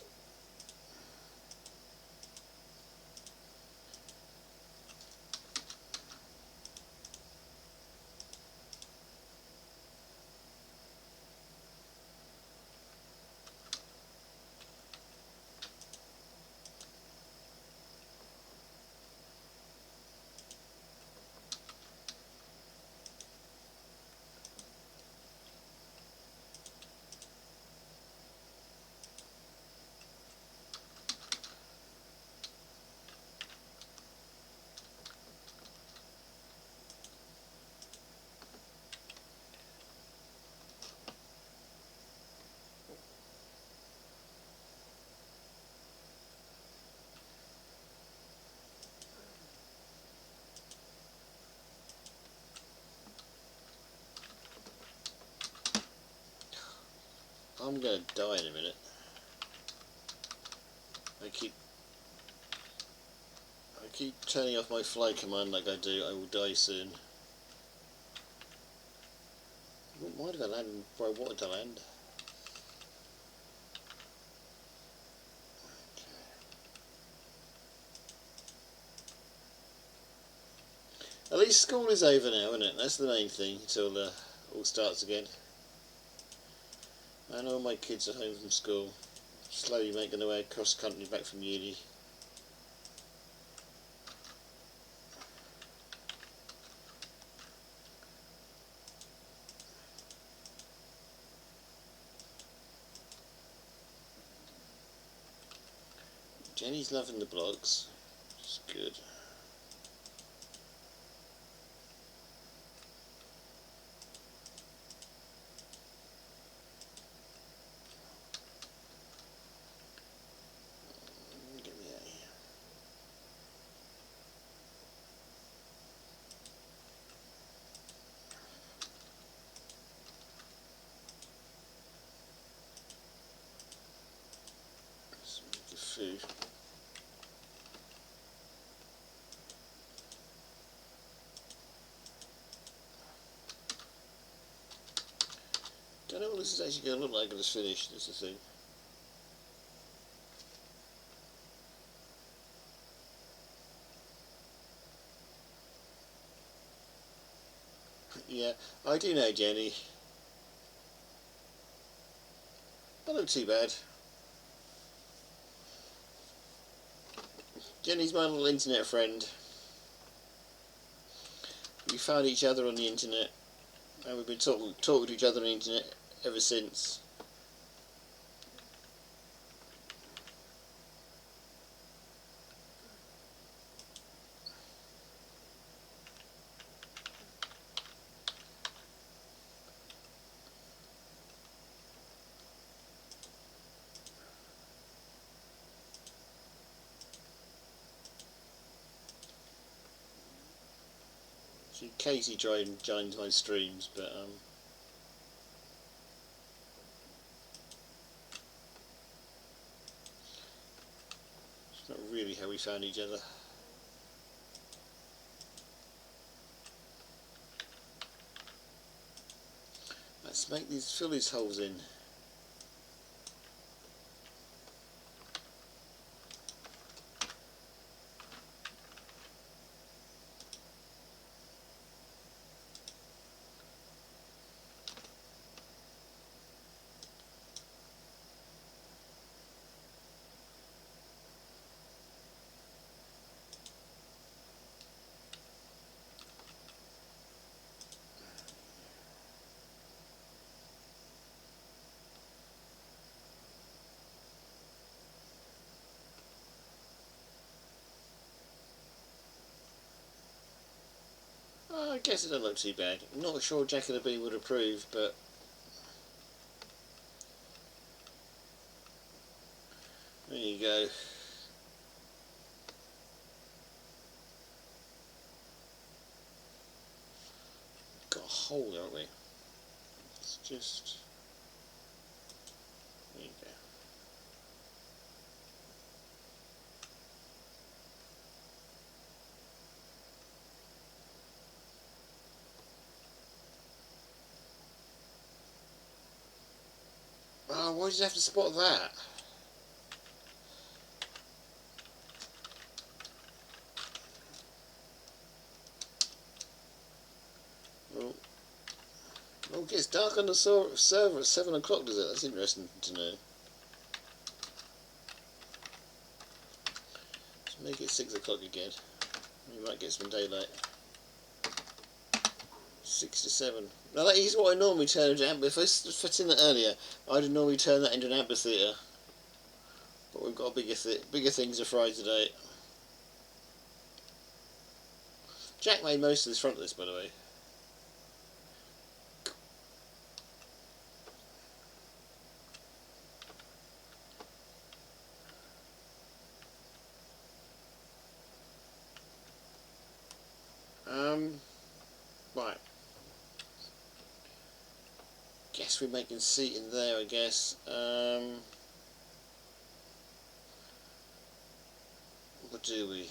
I'm going to die in a minute. I keep turning off my fly command like I do. I will die soon. Why did I land where I wanted to land? At least school is over now, isn't it? That's the main thing, until all starts again. And all my kids are home from school, slowly making their way across country back from uni. Jenny's loving the blocks. It's good. Get me out of here. Let's make the food. Don't know what this is actually going to look like when it's finished, that's the thing. Yeah, I do know, Jenny. Not look too bad. Jenny's my little internet friend. We found each other on the internet, and we've been talking to each other on the internet ever since. She occasionally joins my streams, but it's not really how we found each other. Let's fill these holes in. I guess it doesn't look too bad. I'm not sure Jack and the Bee would approve, but there you go. Got a hole there, haven't we? It's just... there you go. Oh, why did you have to spot that? Well, it gets dark on the server at 7 o'clock, does it? That's interesting to know. Let's make it 6 o'clock again. We might get some daylight. 6 to 7. Now that is what I normally turn into amphitheatre. If I fit in that earlier, I'd normally turn that into an amphitheatre. But we've got bigger things to fry today. Jack made most of this front of this, by the way. Right. Guess we're making seat in there, I guess. What do we?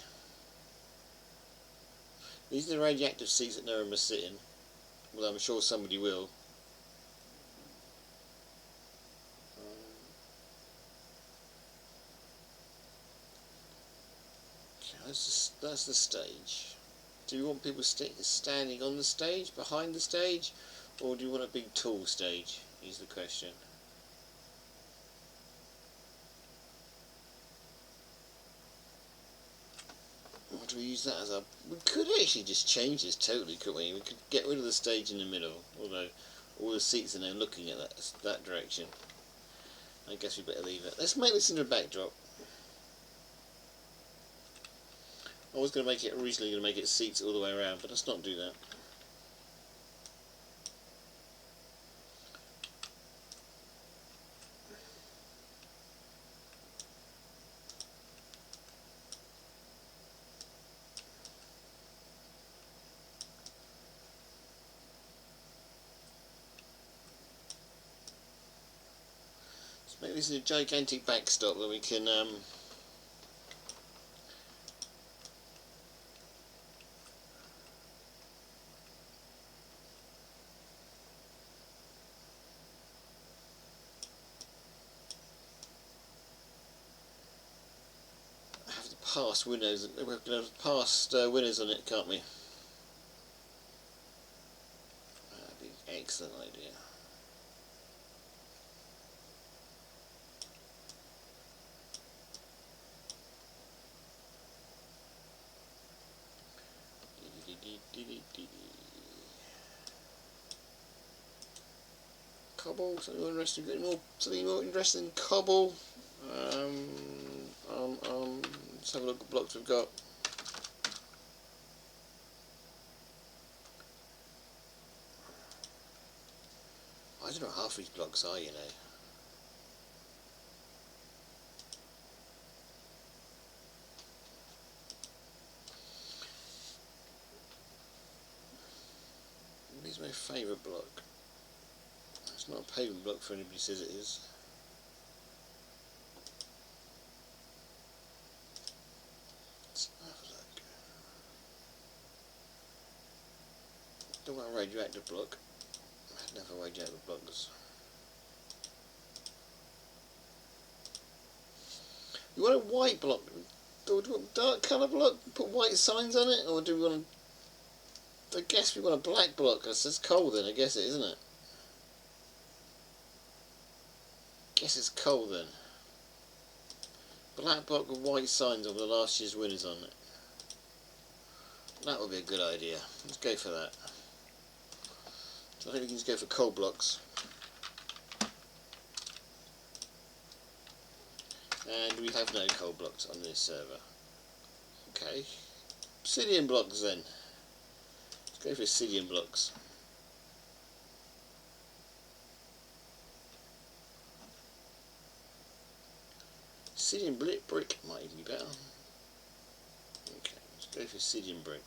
These are the radioactive seats that no one must sit in. Well, I'm sure somebody will. Okay, that's the stage. Do you want people standing on the stage, behind the stage, or do you want a big tall stage, is the question. Or do we use that as a... We could actually just change this totally, couldn't we? We could get rid of the stage in the middle, although all the seats are now looking at that direction. I guess we better leave it. Let's make this into a backdrop. I was going to make it, originally going to make it seats all the way around, but let's not do that. Let's make this a gigantic backstop that we can have the past winners. We're going to have past winners on it, can't we? That'd be an excellent idea. Cobble, something more interesting. Something more interesting than cobble. Let's have a look at blocks we've got. I don't know how half these blocks are, you know. This is my favourite block. It's not a pavement block for anybody says it is. Let's have a look. Don't want a radioactive block. I had enough of radioactive blocks. You want a white block? Do we want a dark colour block? Put white signs on it? Or do we want a... I guess we want a black block. It's cold then, I guess it, isn't it? Guess it's cold then. Black block with white signs on the last year's winners on it. That would be a good idea. Let's go for that. So I think we can just go for cold blocks. And we have no cold blocks on this server. Okay. Obsidian blocks then. Let's go for obsidian blocks. Obsidian brick might even be better. Okay, let's go for obsidian brick.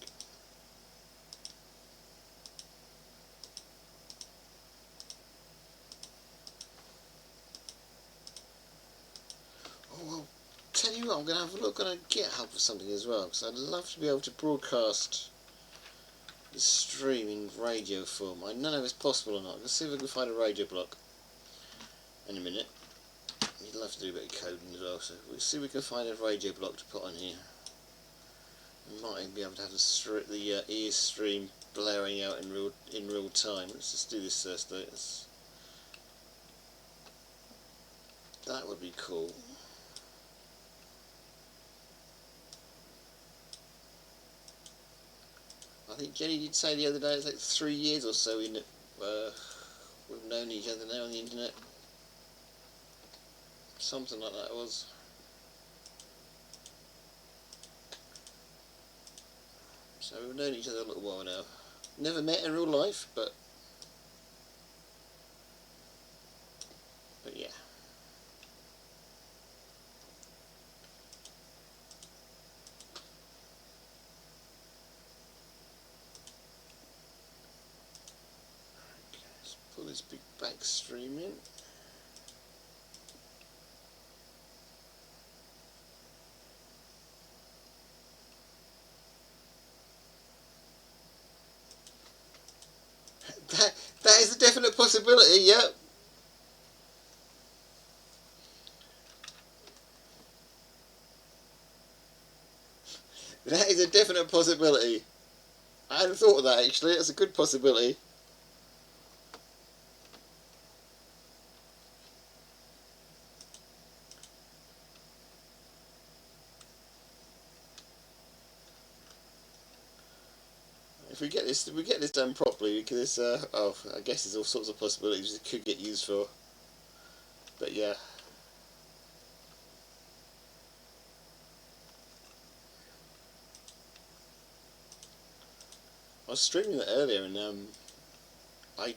Oh well, tell you what, I'm going to have a look on a GitHub for something as well, because I'd love to be able to broadcast this stream in radio form. I don't know if it's possible or not. Let's see if we can find a radio block in a minute. You'd love to do a bit of coding as well, so we'll see if we can find a radio block to put on here. We might even be able to have the ear stream blaring out in real time. Let's just do this first though. That would be cool. I think Jenny did say the other day it's like 3 years or so in it. We've known each other now on the internet. Something like that it was. So we've known each other a little while now. Never met in real life, but yeah. Okay, let's pull this let's be back streaming. That is a definite possibility, yep. That is a definite possibility. I hadn't thought of that actually, that's a good possibility. If we get this done properly, because I guess there's all sorts of possibilities it could get used for. But yeah. I was streaming that earlier and I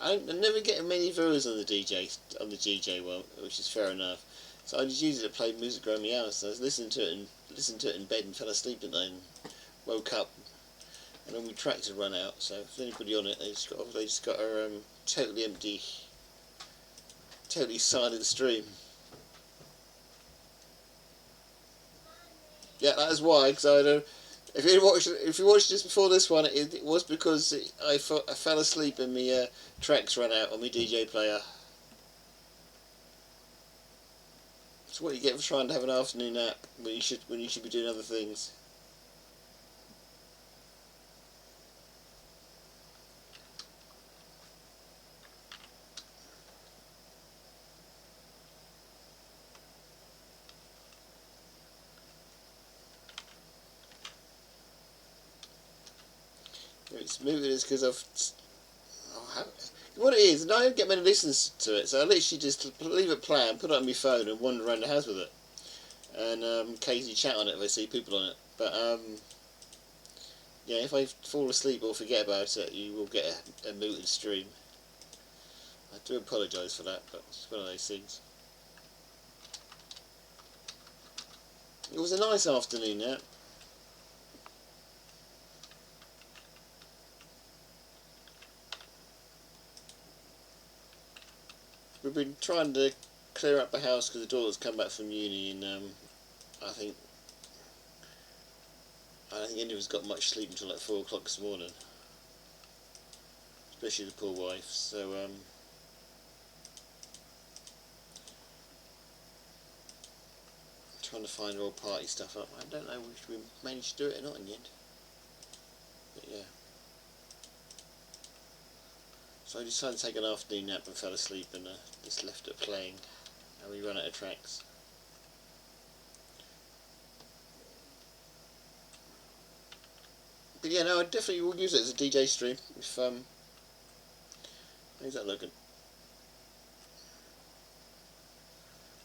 I'm never getting many viewers on the DJ one, which is fair enough. So I just used it to play music around my house. I was listening to it in bed and fell asleep at night and woke up and all my tracks had run out. So if there's anybody on it, they just got a totally empty, totally silent stream. Yeah, that is why. Because if you watched this before this one, it was because I fell asleep and my tracks ran out on my DJ player. It's what you get for trying to have an afternoon nap when you should be doing other things. Maybe it's because what it is, I don't get many listens to it, so I literally just leave it play and put it on my phone and wander around the house with it, and occasionally chat on it if I see people on it. But yeah, if I fall asleep or forget about it, you will get a muted stream. I do apologise for that, but it's one of those things. It was a nice afternoon, yeah. We've been trying to clear up the house because the daughter's come back from uni, and I don't think any of us got much sleep until like 4 o'clock this morning, especially the poor wife. So trying to find her old party stuff up. I don't know if we managed to do it or not in the end, but yeah. So I decided to take an afternoon nap and fell asleep and just left it playing, and we ran out of tracks. But yeah, no, I definitely will use it as a DJ stream. If how's that looking?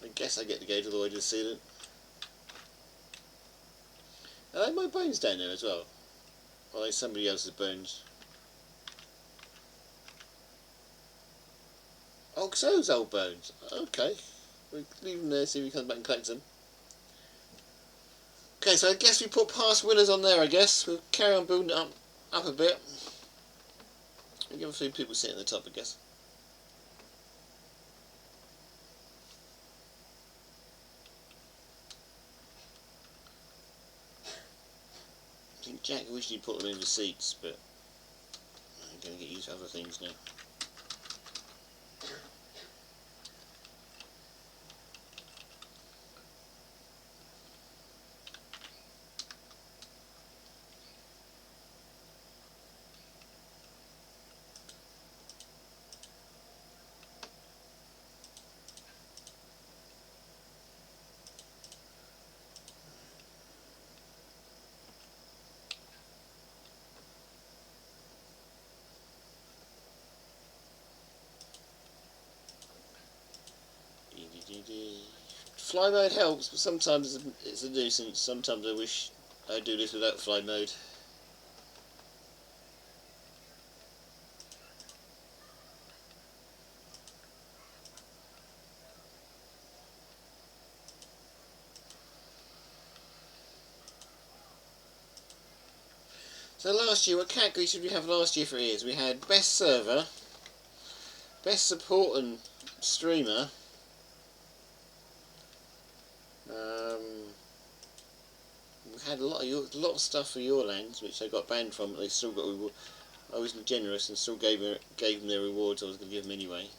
I guess I get to go to the way to the ceiling. Are my bones down there as well? Or are they somebody else's bones? Oh, so those old bones. Okay. We'll leave them there, see if we come back and collect them. Okay, so I guess we put past winners on there, I guess. We'll carry on building it up a bit. We'll give a few people sitting at the top, I guess. I think Jack originally put them in the seats, but I'm going to get used to other things now. Fly mode helps, but sometimes it's a nuisance. Sometimes I wish I'd do this without fly mode. So last year, what categories did we have last year for ears? We had Best Server, Best supporting streamer. We had a lot of stuff for Your Lands, which they got banned from, but they still got reward. I was generous and still gave them their rewards. I was going to give them anyway.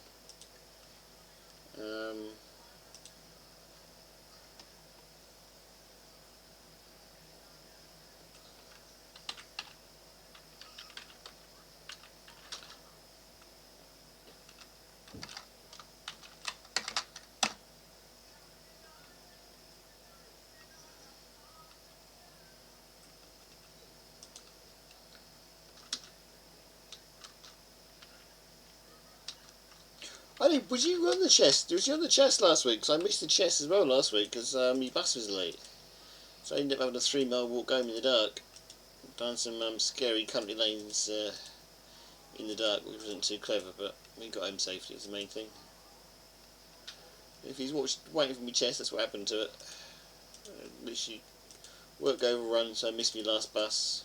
I think, was you on the chest? Was you on the chest last week? Because I missed the chest as well last week because my bus was late. So I ended up having a 3 mile walk home in the dark. Down some scary country lanes in the dark, which wasn't too clever, but we got home safely, is the main thing. If he's waiting for me chest, that's what happened to it. Literally, work overrun, so I missed my last bus.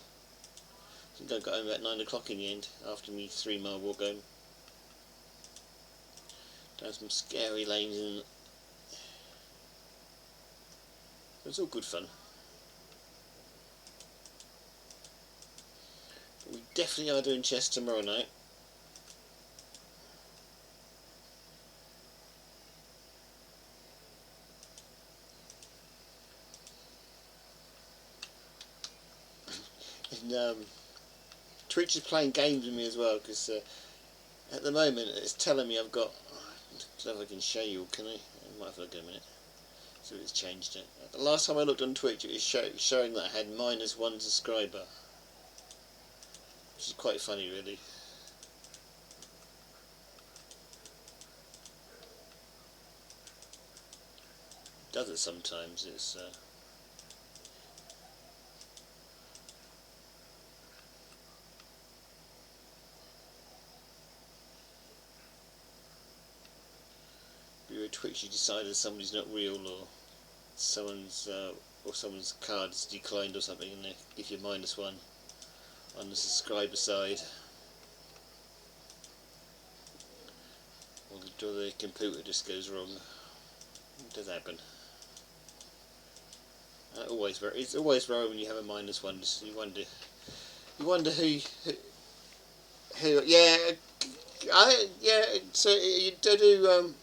I think I got home about 9 o'clock in the end, after me 3 mile walk home. Down some scary lanes, and it was all good fun. But we definitely are doing chess tomorrow night. And Twitch is playing games with me as well, because at the moment it's telling me I've got, I don't know if I can show you, can I? I might have to look in a minute. So it's changed it. The last time I looked on Twitch, it was showing that I had -1 subscriber, which is quite funny, really. It does it sometimes. It's Twitch, you decided somebody's not real, or someone's card's declined or something, and they give you -1 on the subscriber side, or the computer just goes wrong. It does happen. It's always wrong when you have a -1. Just you wonder who. Yeah, So you do.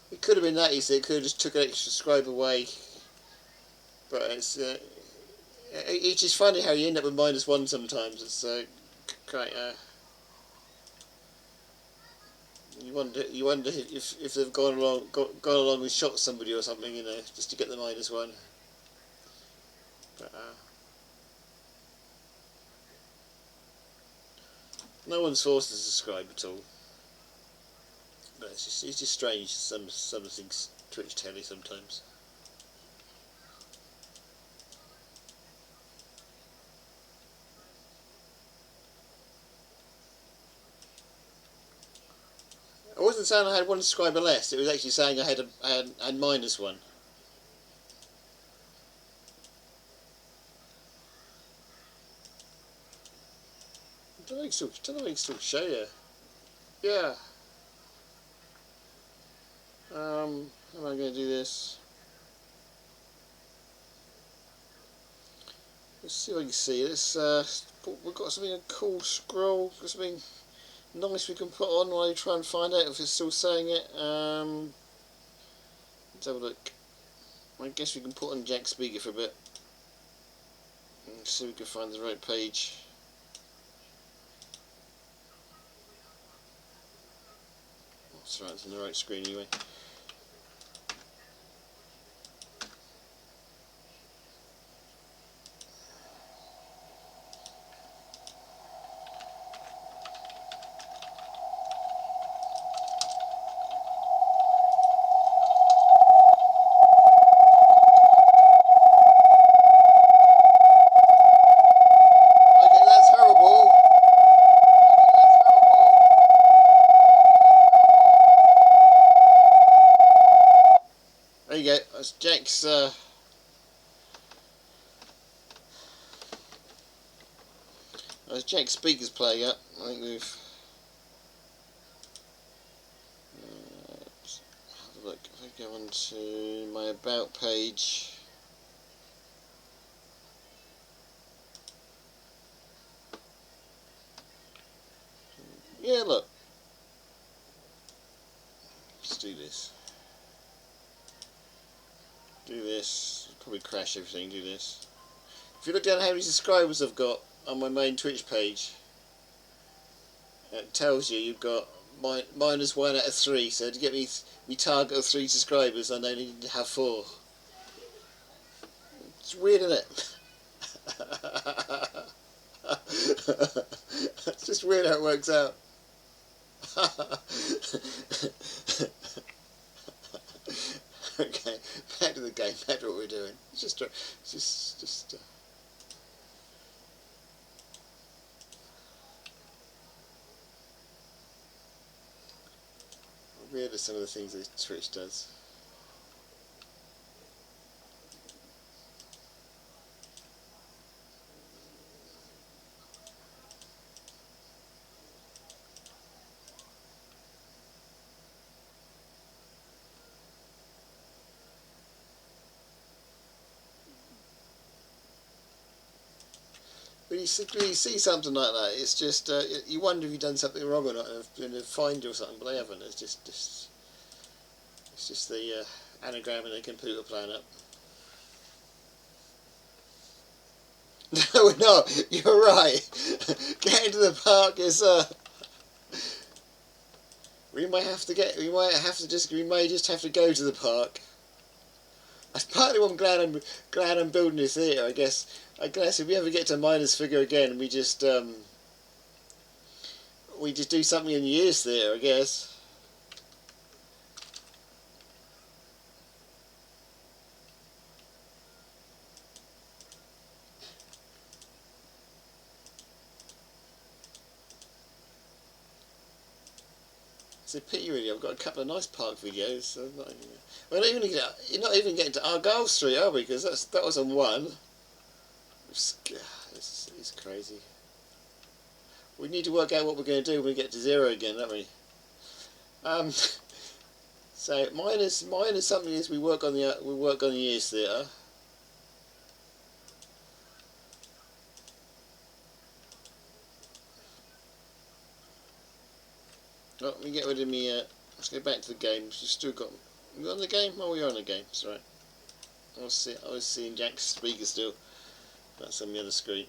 It could have been that easy. It could have just took an extra subscriber away. But it's just funny how you end up with -1 sometimes. It's quite. You wonder if they've gone along and shot somebody or something, just to get the -1. But no one's forced to subscribe at all. But it's just strange. Some of the things Twitch tell you sometimes. I wasn't saying I had 1 subscriber less. It was actually saying I had -1. I don't know if I can still show you. Yeah. How am I going to do this? Let's see if I can see it. We've got something, a cool scroll. Got something nice we can put on while you try and find out if it's still saying it. Let's have a look. I guess we can put on Jack speaker for a bit and see if we can find the right page. That's right, it's on the right screen anyway. There you go, that's Jack's speakers playing up. I think we've onto my about page. Yeah, look. Let's do this. Do this. Probably crash everything. Do this. If you look down how many subscribers I've got on my main Twitch page, it tells you you've got minus 1 out of 3. So to get me target of 3 subscribers, I only need to have 4. It's weird, isn't it? It's just weird how it works out. Okay, back to the game, back to what we're doing. It's just weird are some of the things that Twitch does. When you see something like that, it's just you wonder if you've done something wrong or not, and if they find you or something, but they haven't. It's just the anagram in the computer playing up. No, we're not. You're right. Getting to the park is. We may just have to go to the park. That's partly why I'm glad I'm building this theatre. I guess if we ever get to minus figure again, we just do something in the years theatre, I guess. It's a pity, really. I've got a couple of nice park videos. So we're not even you're not even getting to Argyle Street, are we? Because that was on 1. It's crazy. We need to work out what we're going to do when we get to 0 again, don't we? So minus something is we work on the years theatre. Oh, let me get rid of me. Let's go back to the game. We've still got. We on the game? Oh, we are on the game. That's right. I was seeing Jack's speaker still. That's on the other screen.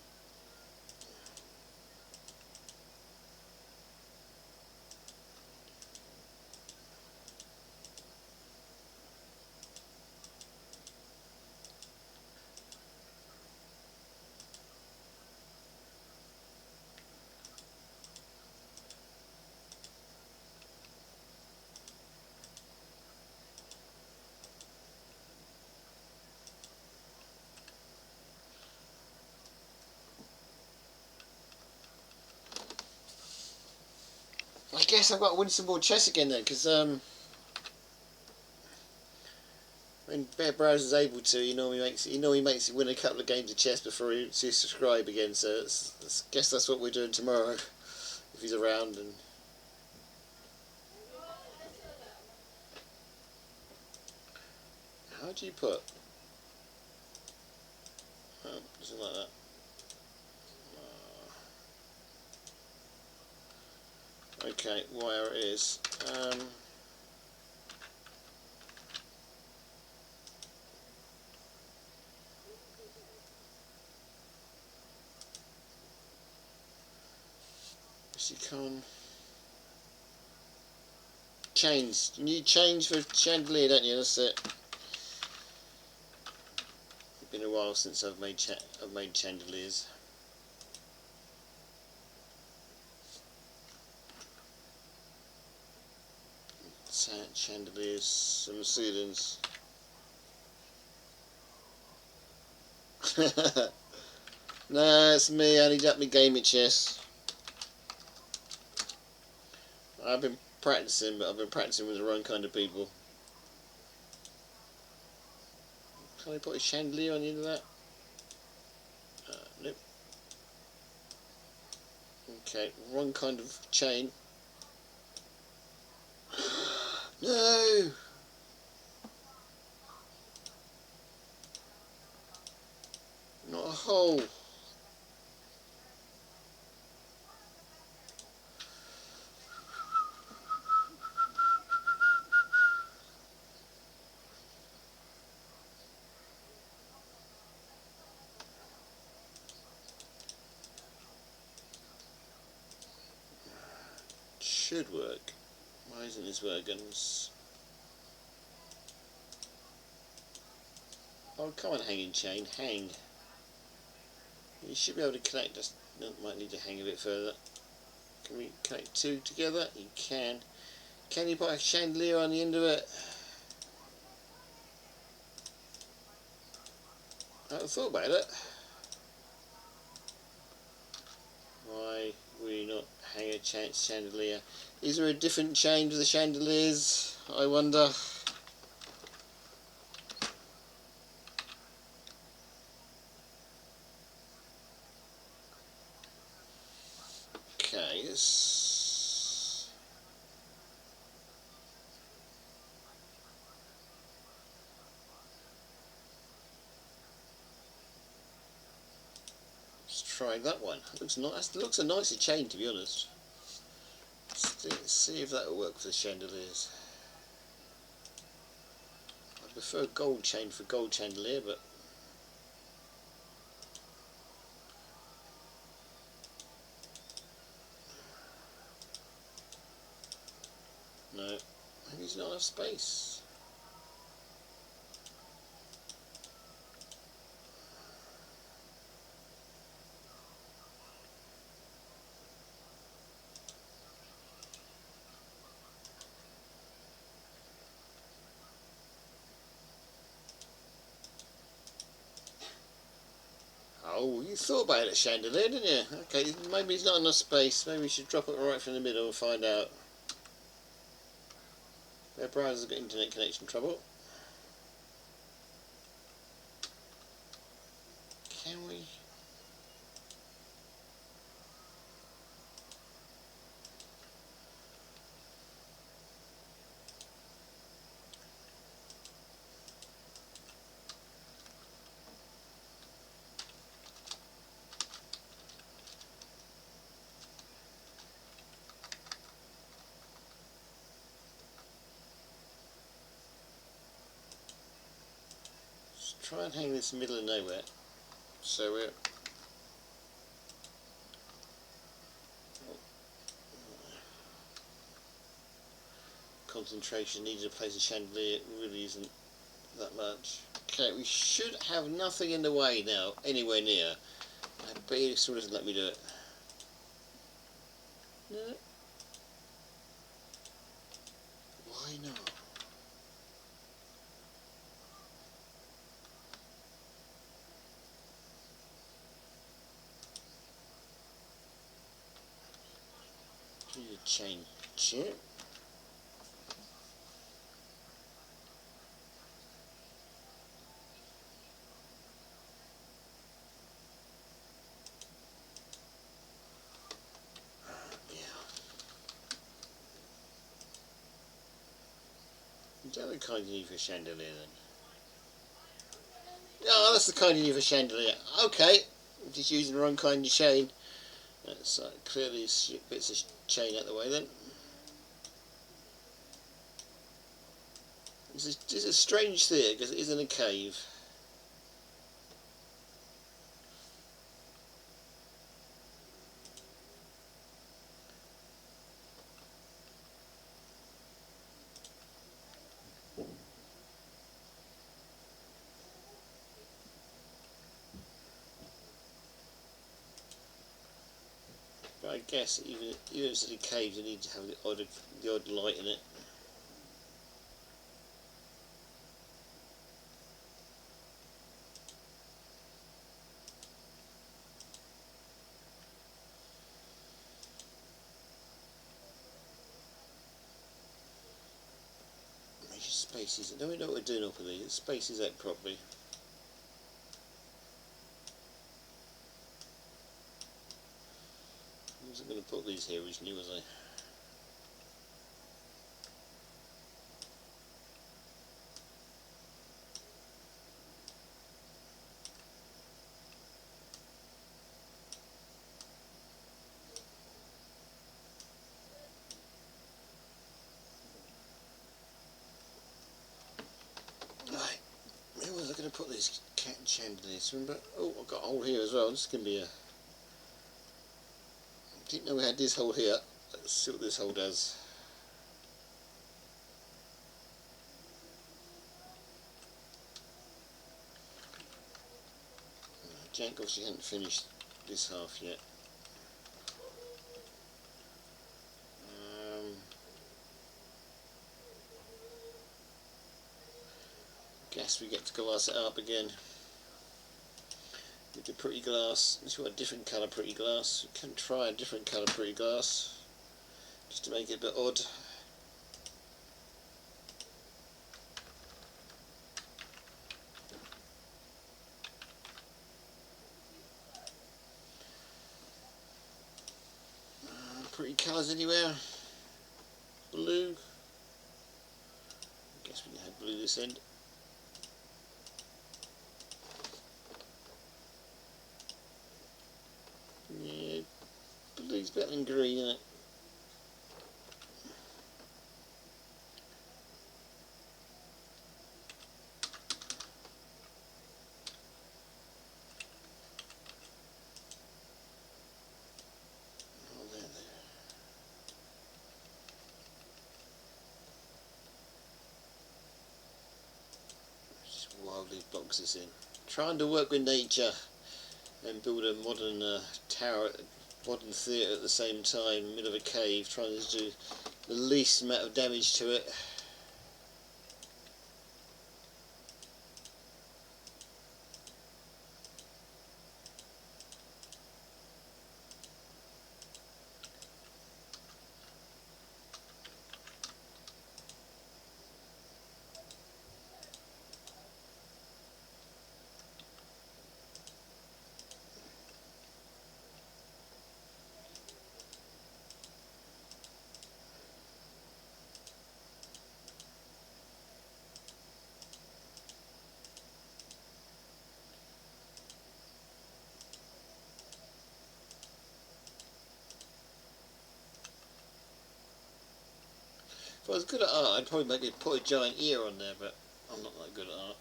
I guess I've got to win some more chess again then, because when Bear Browser's able to, he normally makes you win a couple of games of chess before he subscribe again. So I guess that's what we're doing tomorrow, if he's around. And how do you put? Oh, something like that. Okay, where it is. You can change. You need change for chandelier, don't you? That's it. It's been a while since I've made chandeliers. Chandeliers, some ceilings. No, it's me. I need to up my game at chess. I've been practicing, but I've been practicing with the wrong kind of people. Can I put a chandelier on the end of that? Nope. Okay, wrong kind of chain. No! hole. Should work. Why isn't this working? Oh, come on, hanging chain, hang. You should be able to connect. Just might need to hang a bit further. Can we connect two together? You can. Can you put a chandelier on the end of it? I haven't thought about it. Why would you not hang a chandelier? Is there a different chain to the chandeliers? I wonder. Okay, let's try that one. Looks nice. Looks a nicer chain, to be honest. Let's see if that will work for the chandeliers. I prefer a gold chain for gold chandelier, but no. Maybe there's not enough space. Oh, you thought about it, chandelier, didn't you? Okay, maybe there's not enough space. Maybe we should drop it right from the middle and find out. Their browser's got internet connection trouble. Can we? Let's try and hang this middle of nowhere. So we're concentration needed to place a chandelier. It really isn't that much. Okay, we should have nothing in the way now, anywhere near. I bet it still doesn't let me do it. No. Why not? Need to change it. Is that the kind you need for a chandelier then? Oh, that's the kind you need for a chandelier. Okay, I'm just using the wrong kind of chain. Let's clear these bits of chain out of the way then. This is a strange theatre because it is in a cave. But I guess even if it's in a cave, you need to have the odd light in it. Measure spaces. Now we know what we're doing up with these. Spaces out properly. I wasn't going to put these here originally, was I? put these cat chandeliers. Remember? Oh, I've got a hole here as well. This is going to be a... Didn't know we had this hole here. Let's see what this hole does. Jack obviously hadn't finished this half yet. Guess we get to glass it up again with the pretty glass. Let's want a different colour pretty glass. We can try a different colour pretty glass just to make it a bit odd. Pretty colours anywhere. Blue. Guess we can have blue this end. Yeah, blue's better than green, isn't it? Oh, there. Just wildly blocks this in. Trying to work with nature and build a modern tower, modern theatre at the same time, in the middle of a cave, trying to do the least amount of damage to it. If I was good at art, I'd probably maybe put a giant ear on there, but I'm not that good at art.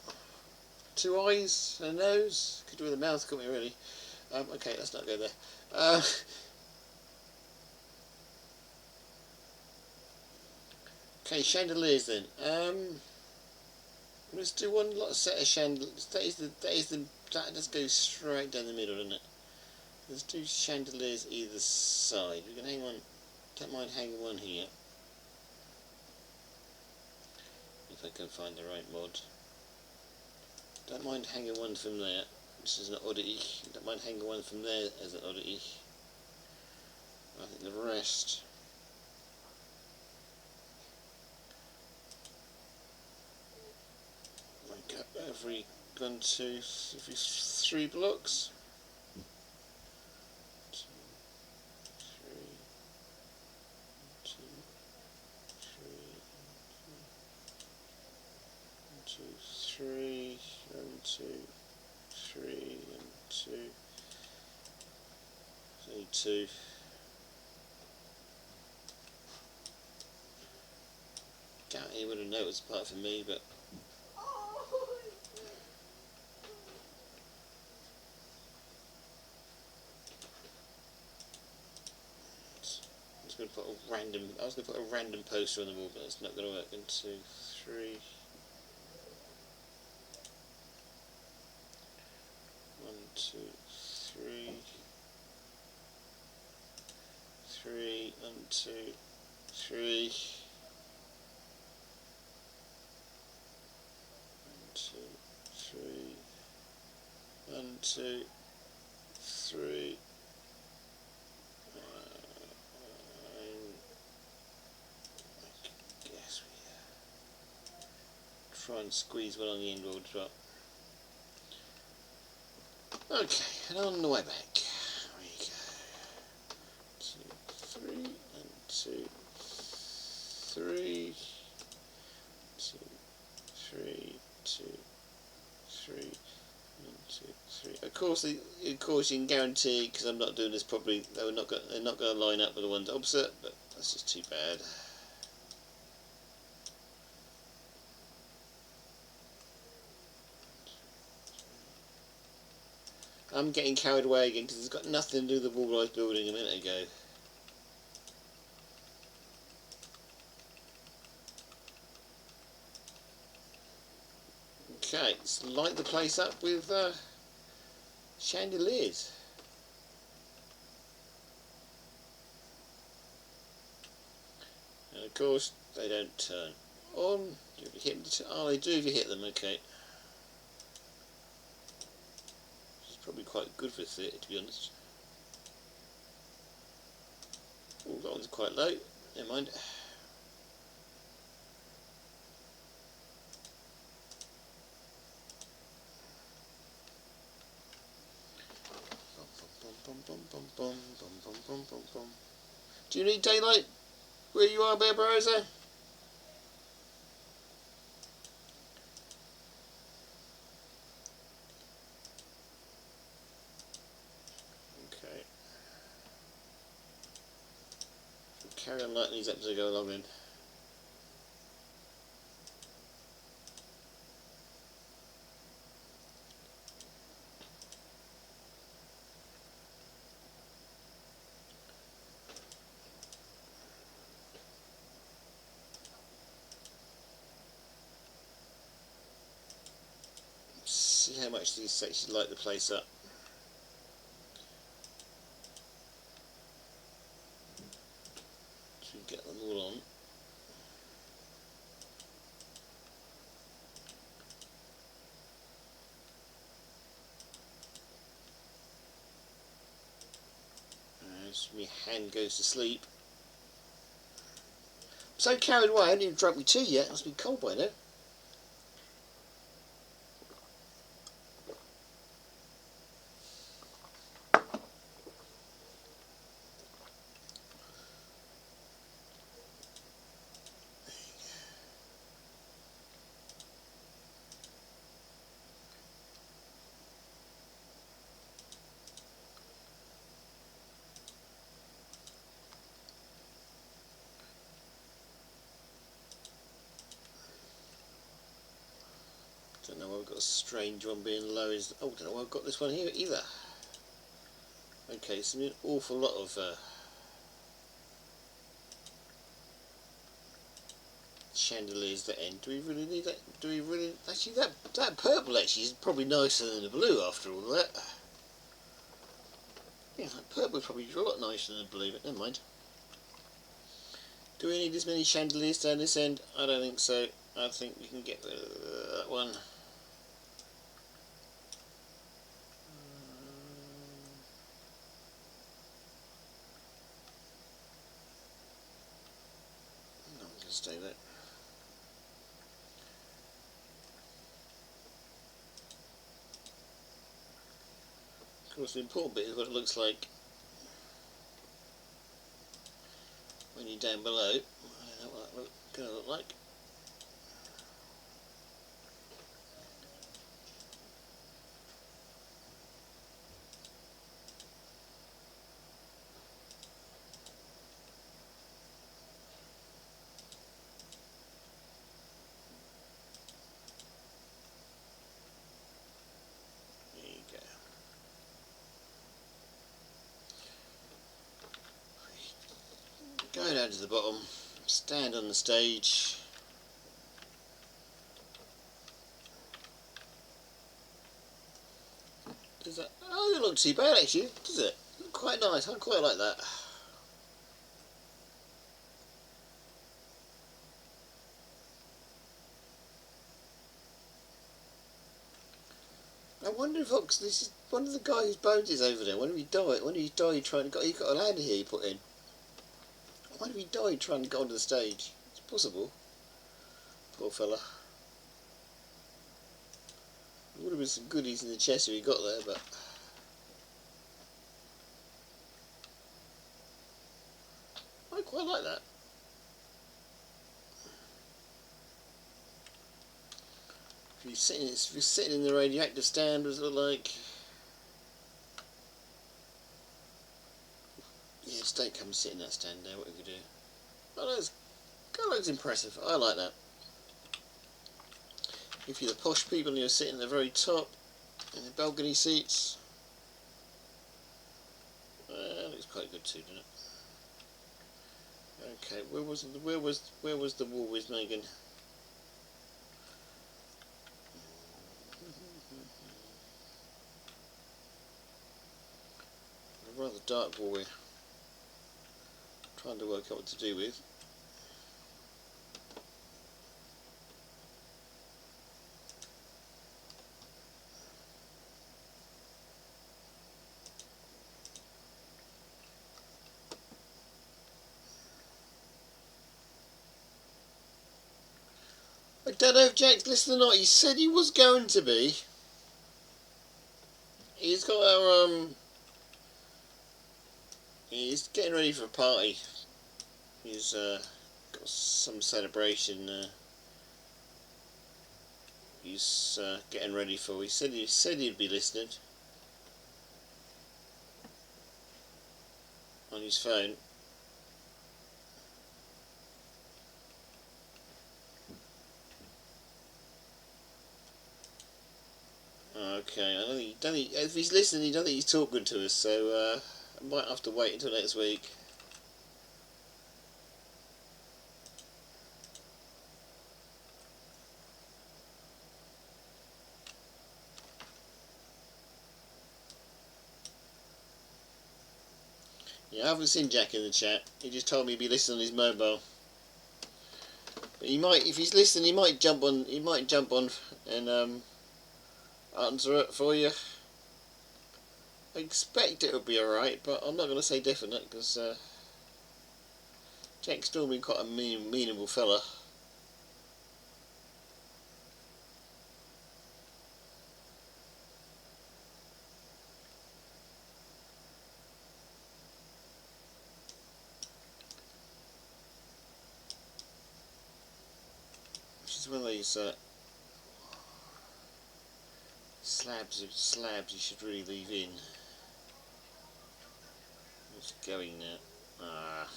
2 eyes and a nose. Could do with a mouth, couldn't we, really? Okay, let's not go there. Okay, chandeliers then. Let's do one set of chandeliers. That just goes straight down the middle, doesn't it? Let's do chandeliers either side. We can hang one. Don't mind hanging one here. If I can find the right mod. Don't mind hanging one from there. This is an oddity. Don't mind hanging one from there as an oddity. I think the rest. Every 3 blocks. 2, 3, 1, 2, 3, and 2. Only 2. Doubt he would have noticed apart from me, but. I was going to put a random poster on the wall, but it's not going to work. 1, 2, 3. 1, 2, 3. 3, 1, 2, 3. 1, 2, 3. 1, 2, 3. Try and squeeze one on the end roll drop. Okay, and on the way back. There we go. 2, 3, and 2, 3. 2, 3, 2, 3, 1, 2, 3. Of course, you can guarantee, because I'm not doing this properly, they're not going to line up with the ones opposite, but that's just too bad. I'm getting carried away again because it's got nothing to do with the wall I was building a minute ago. Okay, let's light the place up with chandeliers. And of course, they don't turn on. Do you hit them? Oh, they do if you hit them, okay. It's probably quite good for theatre, to be honest. Oh, that one's quite low. Never mind. Do you need daylight where you are, Bear Browser? Okay. Carry on lighting these up as I go along then. See how much these sections light the place up. To get them all on. As my hand goes to sleep. I'm so carried away I haven't even drunk my tea yet. It must be cold by now. Don't know why I've got a strange one being low. Oh, don't know why I've got this one here either. Okay, so an awful lot of chandeliers that end. Do we really need that? Do we really? Actually, that purple actually is probably nicer than the blue after all that. Yeah, that purple is probably a lot nicer than the blue, but never mind. Do we need as many chandeliers down this end? I don't think so. I think we can get rid of that one. No, I'm going to stay there. Of course, the important bit is what it looks like when you're down below. I don't know what that's going to look like. There you go. Go down to the bottom, stand on the stage. Does that? Oh, it doesn't look too bad actually, does it? Quite nice. I quite like that. I wonder if this is one of the guy whose bones is over there. When he died, trying to he got a ladder here he put in. I wonder if he died trying to get onto the stage. It's possible. Poor fella. There would have been some goodies in the chest if he got there, but I quite like that. If you're sitting in the radioactive stand, does it look like? Yeah, just don't come and sit in that stand there. What you could do? Oh, that looks impressive. I like that. If you're the posh people and you're sitting at the very top in the balcony seats, Looks quite good too, doesn't it? Okay, where was the wall with Megan? A rather dark wall we're trying to work out what to do with. I don't know if Jack's listening or not. He said he was going to be. He's got our he's getting ready for a party. He's got some celebration. He's getting ready for. He said he'd be listening on his phone. Okay, I don't think if he's listening, I don't think he's talking to us. So I might have to wait until next week. Yeah, I haven't seen Jack in the chat. He just told me he'd be listening on his mobile. But he might, if he's listening, he might jump on. He might jump on and answer it for you. I expect it'll be alright, but I'm not going to say definite because Jack's still been quite a meanable fella. Which is one of those slabs you should really leave in. It's going now. Ah.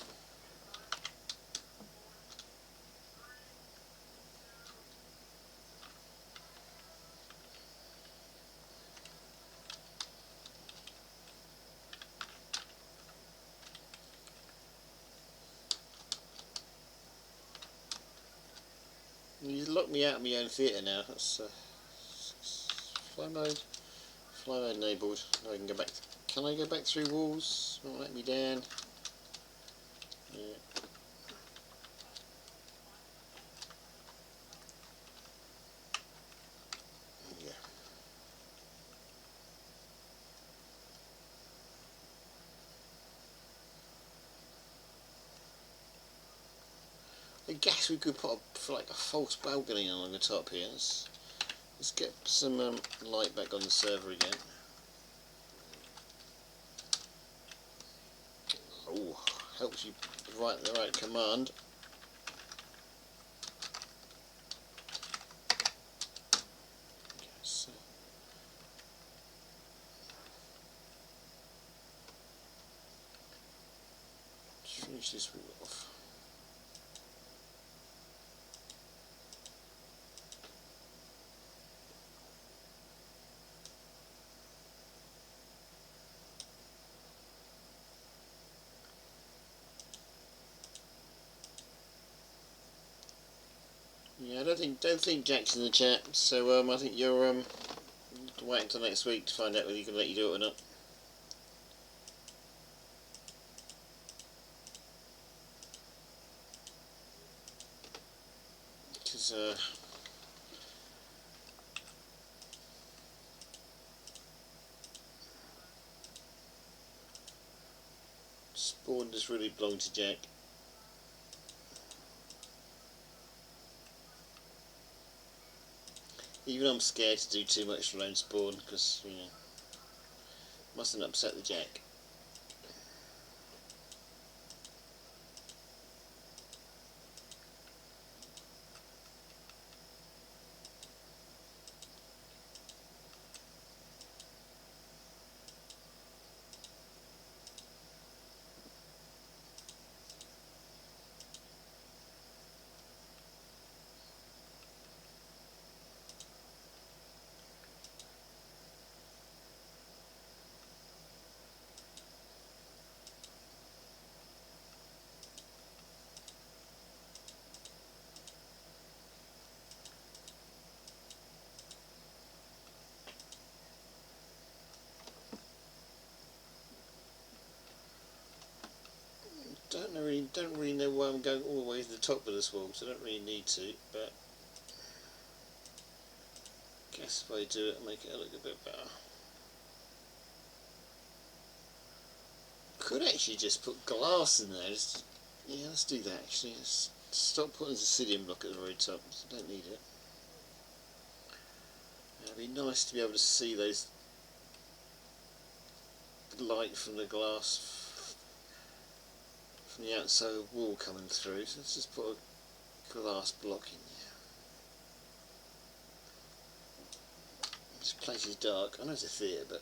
You locked me out of my own theatre now. That's fly mode enabled. Now I can go back. Can I go back through walls? Won't let me down. Yeah. Yeah. I guess we could put like a false balcony along the top here. Let's get some light back on the server again. Oh, helps you write the right command. So, let's finish this wall off. Yeah, I don't think Jack's in the chat, so I think you're wait until next week to find out whether he can let you do it or not. Because Spawn does really belong to Jack. Even I'm scared to do too much for lone Spawn because, you know, mustn't upset the Jack. don't really know why I'm going all the way to the top of this wall, so I don't really need to, but I guess if I do it, I'll make it look a bit better. Could actually just put glass in there. Yeah, let's do that actually. Let's stop putting the obsidian block at the very top, I don't need it. It'd be nice to be able to see those light from the glass from the outside wall coming through, so let's just put a glass block in there. This place is dark. I know it's a theatre, but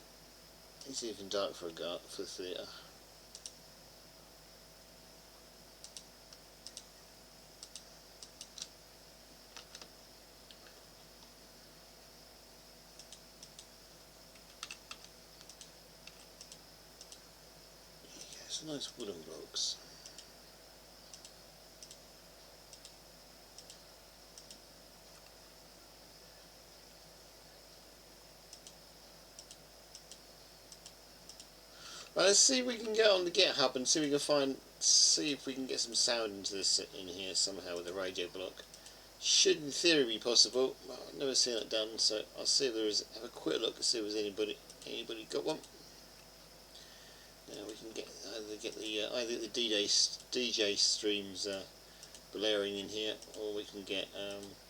it's even dark for a theatre. Yeah, some nice wooden blocks. Right, let's see if we can get on the GitHub and see if we can see if we can get some sound into this in here somehow with the radio block. Should in theory be possible. Well, I've never seen it done, so I'll see if there is. Have a quick look and see if there's anybody got one. Now we can get either the DJ streams blaring in here, or we can get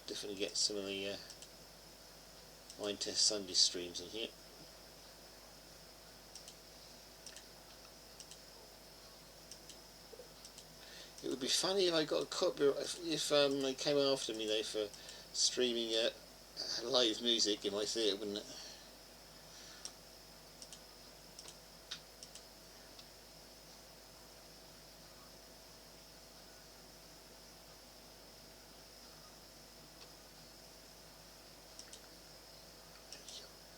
definitely get some of the Minetest Sunday streams in here. It would be funny if I got a copyright if they came after me though for streaming live music in my theatre, wouldn't it?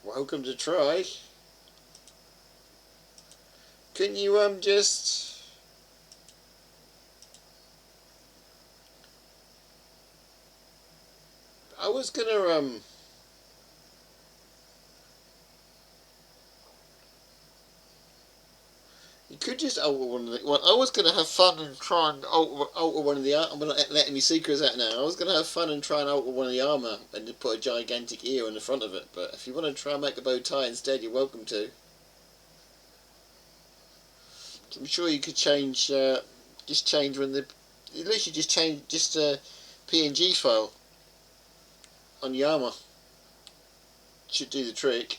Welcome to try. Can you just... I was gonna you could just alter one of the... Well, I was gonna have fun and try and alter one of the... I'm not letting me secrets out now. I was gonna have fun and try and alter one of the armour and put a gigantic ear on the front of it, but if you want to try and make a bow tie instead, you're welcome to. I'm sure you could change, just change when the... At least you just change just a PNG file on the armour. Should do the trick.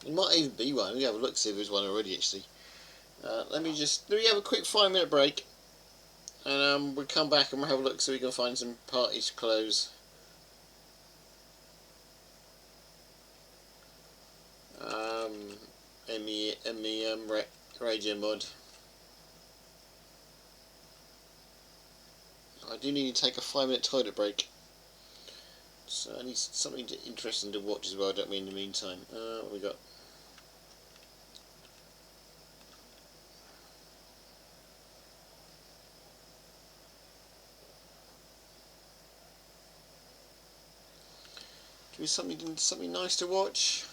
There might even be one. Let me have a look, see if there's one already actually. Let me have a quick 5-minute break, and we'll come back and we'll have a look so we can find some parties clothes. Radio mod. I do need to take a 5-minute toilet break, so I need something interesting to watch as well. Don't we? In the meantime, what we got? Give me something nice to watch.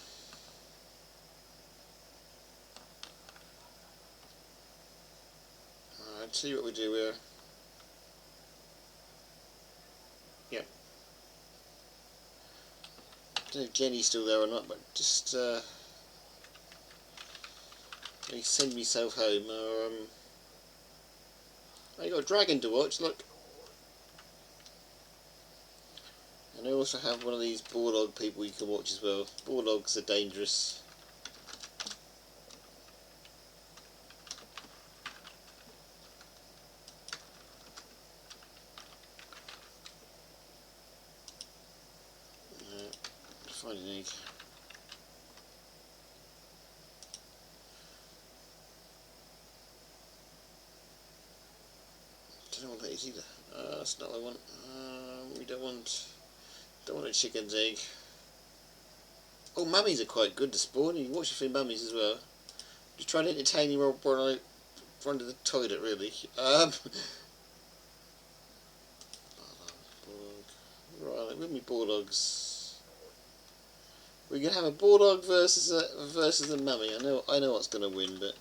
Alright, see what we do here. Yep. I don't know if Jenny's still there or not, but just maybe send myself home. Or I got a dragon to watch. Look. And I also have one of these Borlog people you can watch as well. Borlogs are dangerous. Find an egg. Don't know what that is either. That's not what I want. We don't want a chicken's egg. Oh, mummies are quite good to spawn. You can watch a few mummies as well. Just try and entertain you while I run to the toilet, really. Right, with me bulldogs. We're gonna have a bulldog versus a mummy. I know what's gonna win, but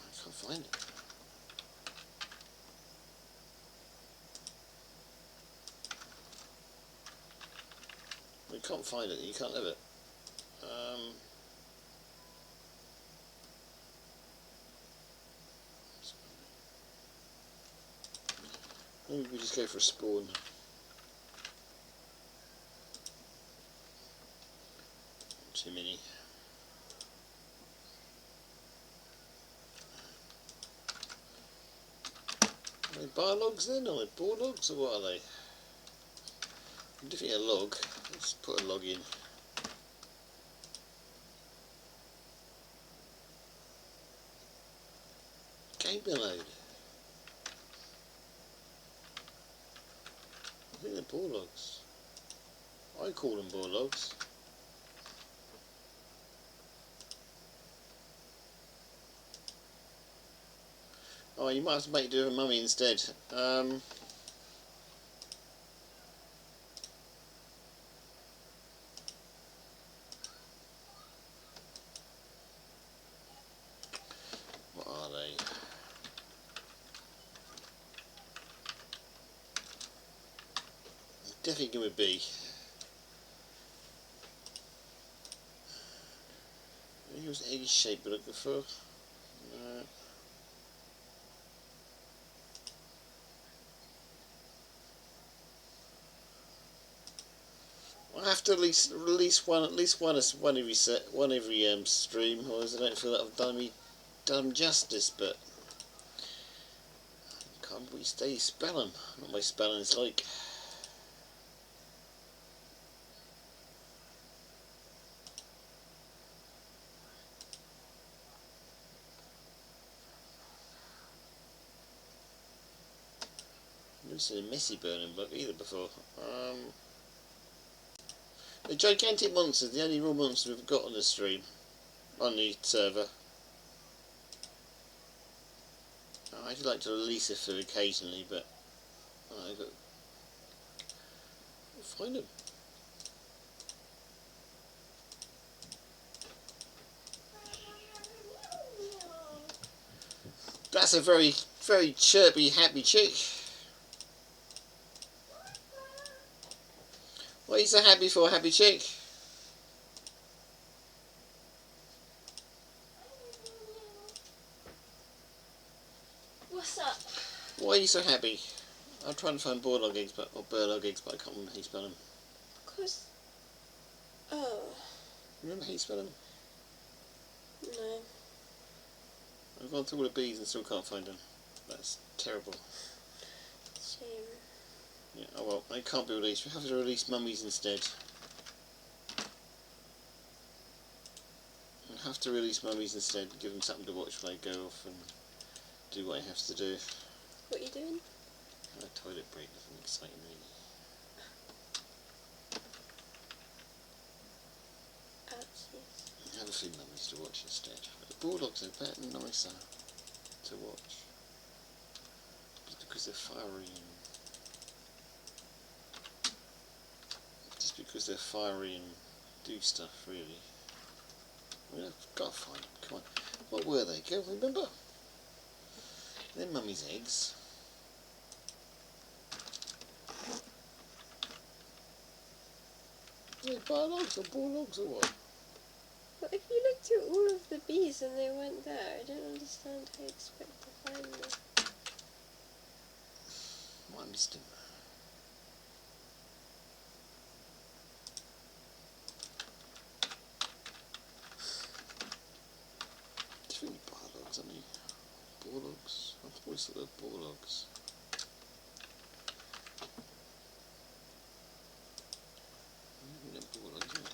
I can't find it. We can't find it. You can't have it. Maybe we just go for a spawn. Too many. Are they biologs then? Are they bulldogs or what are they? I'm definitely a log. Let's put a log in. Game mode. I think they're bulldogs. I call them bulldogs. Oh, you might have to make do with a mummy instead. What are they? Definitely going to be. I think it was egg shape we're looking for. I'll have to release one every stream, otherwise I don't feel that I've done them justice. But I can't really stay spelling. What my spelling is like. I've never seen a messy burning bug either before. The gigantic monsters, the only real monster we've got on the stream, on the server. I'd like to release a few occasionally, but I've got to find them. That's a very, very chirpy, happy chick. What are you so happy for, happy chick? What's up? Why are you so happy? I'm trying to find bulldog eggs, or burlog eggs, but I can't remember how you spell them. Because... Oh. Remember how you spell them? No. I've gone through all the bees and still can't find them. That's terrible. Shame. Yeah, oh well, they can't be released. We have to release mummies instead. We have to release mummies instead, give them something to watch when they go off and do what they have to do. What are you doing? A toilet break, nothing exciting really. Ouchies. Have a few mummies to watch instead. But the bulldogs are better and nicer to watch. Just because they're fiery and... Just because they're fiery and do stuff, really. I mean, I've got to find them, come on. What were they? Go, remember? They're mummy's eggs. Are they biologs or bulldogs or what? But if you looked at all of the bees and they weren't there, I don't understand how you expect to find them. Might have missed him. Definitely biologs, aren't they? Bulldogs? I've always thought they were bulldogs. Bulldogs, isn't it?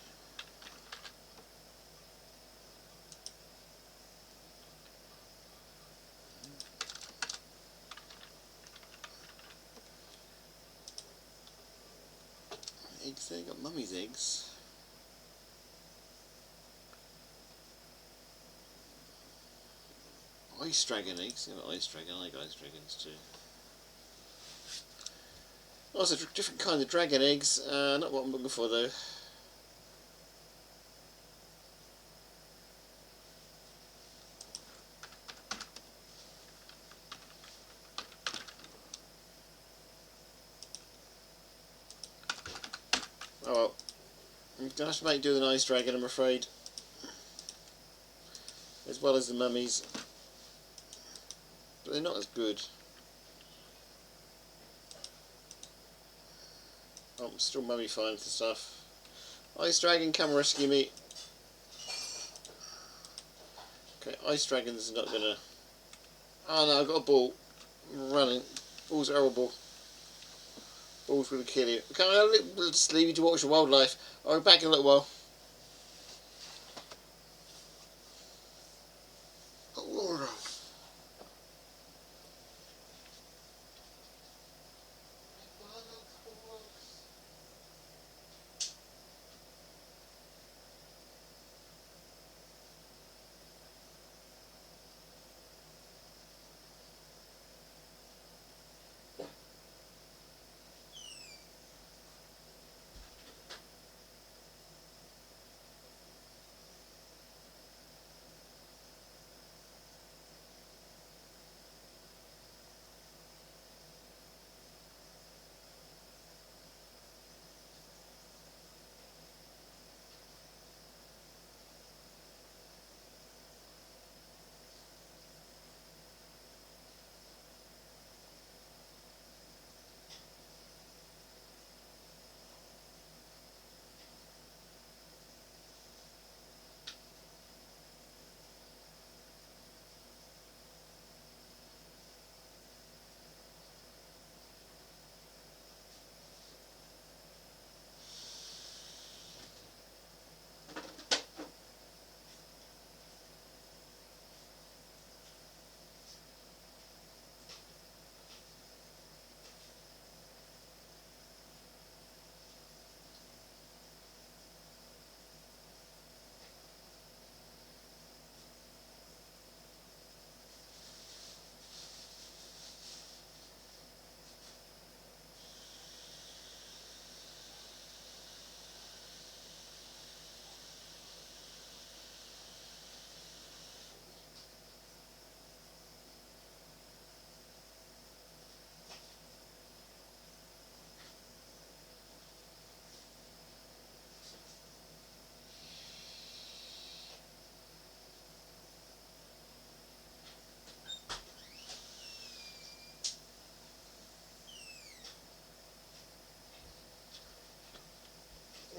Eggs there, got mummy's eggs. Ice dragon eggs. Yeah, ice dragon. I like ice dragons too. Lots of different kinds of dragon eggs. Not what I'm looking for though. Oh well. I'm going to have to make do with an ice dragon, I'm afraid. As well as the mummies. But they're not as good. I'm still mummifying the stuff. Ice dragon, come rescue me. Okay, ice dragon's not gonna... Oh no, I've got a ball. I'm running. Ball's horrible. Ball's gonna kill you. Okay, I'll just leave you to watch the wildlife. I'll be back in a little while. Oh,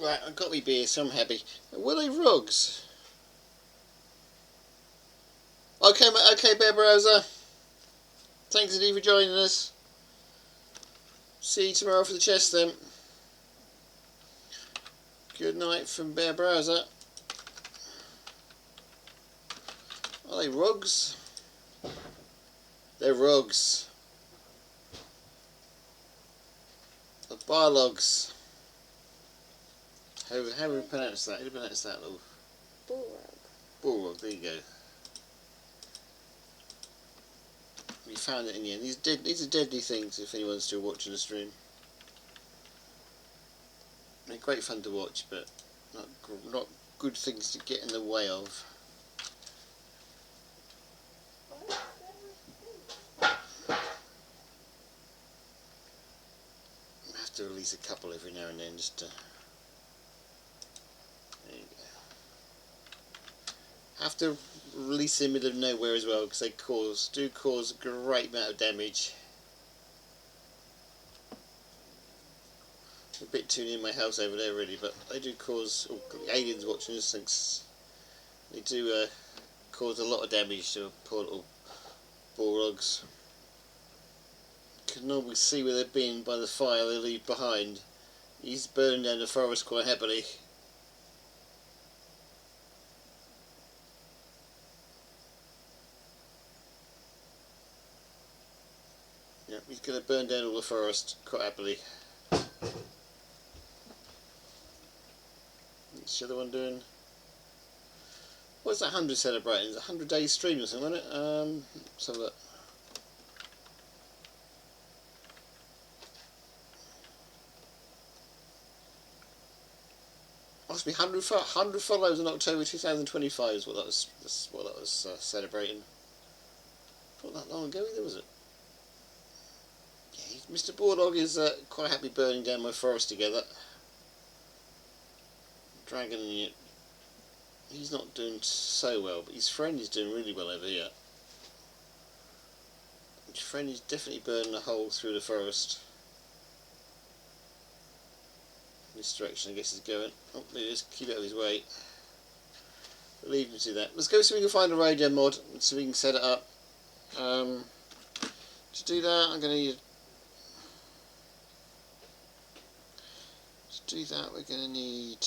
right, I've got me beer, so I'm happy. Were they rugs? Okay, mate, okay, Bear Browser. Thanks indeed for joining us. See you tomorrow for the chest then. Good night from Bear Browser. Are they rugs? They're rugs. The biologs. How do we pronounce that? How do you pronounce that little? Bullrug. Bullrug, there you go. We found it in the end. These are deadly things if anyone's still watching the stream. They're great fun to watch, but not good things to get in the way of. I have to release a couple every now and then just to... There you go. Have to release them in the middle of nowhere as well, because they do cause a great amount of damage. A bit too near my house over there really, but they do cause, aliens watching this thinks they do cause a lot of damage to poor little bullrugs. You can normally see where they've been by the fire they leave behind. He's burning down the forest quite happily. Yep, he's going to burn down all the forest quite happily. What's the other one doing? What's that 100 celebrating? It's a 100 days stream or something, isn't it? Let's have a look. Must be 100 followers in October 2025 is what that was. That's what that was celebrating. Not that long ago either, was it? Yeah, Mr. Boardog is quite happy burning down my forest together. Dragon, he's not doing so well, but his friend is doing really well over here. His friend is definitely burning a hole through the forest. This direction, I guess, is going. Oh, maybe just keep it out of his way. Leave him to that. Let's go see if we can find a radio mod and see if we can set it up. To do that, I'm going to need. To do that, we're going to need.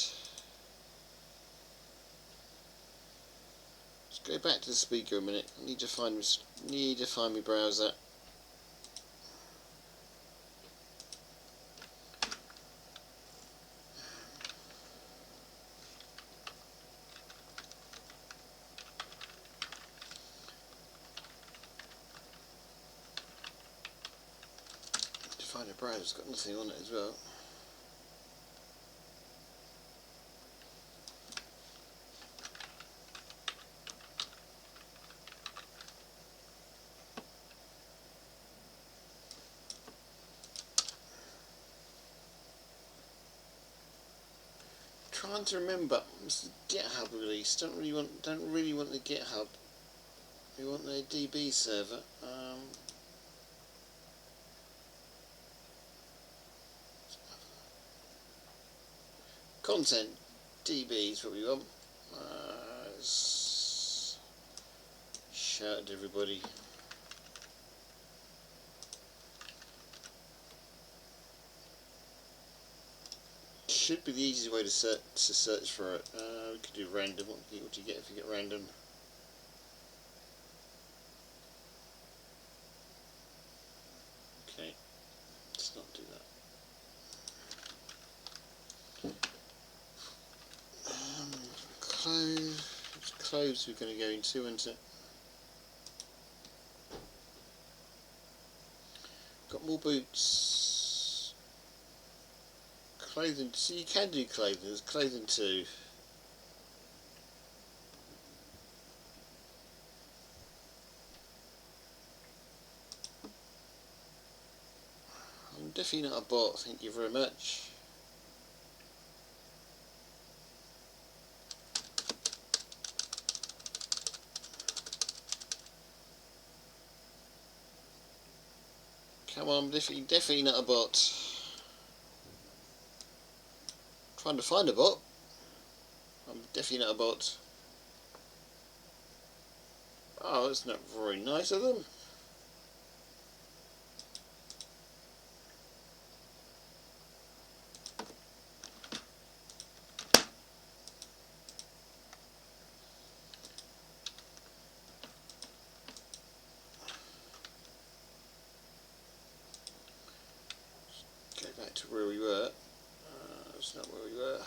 Let's go back to the speaker a minute. I need to find my browser. Find a browser, it's got nothing on it as well. Trying to remember, it's the GitHub release. Don't really want the GitHub. We want the DB server. Content DB is what we want. Shout at everybody. Should be the easiest way to search for it. We could do random. What do you get if you get random? Okay, let's not do that. Clothes we're going to go into, isn't it? Got more boots. Clothing. So you can do clothing. There's clothing too. I'm definitely not a bot. Thank you very much. Come on, definitely not a bot. Trying to find a bot. I'm definitely not a bot. Oh, that's not very nice of them. Go back to where we were. That's not where we were.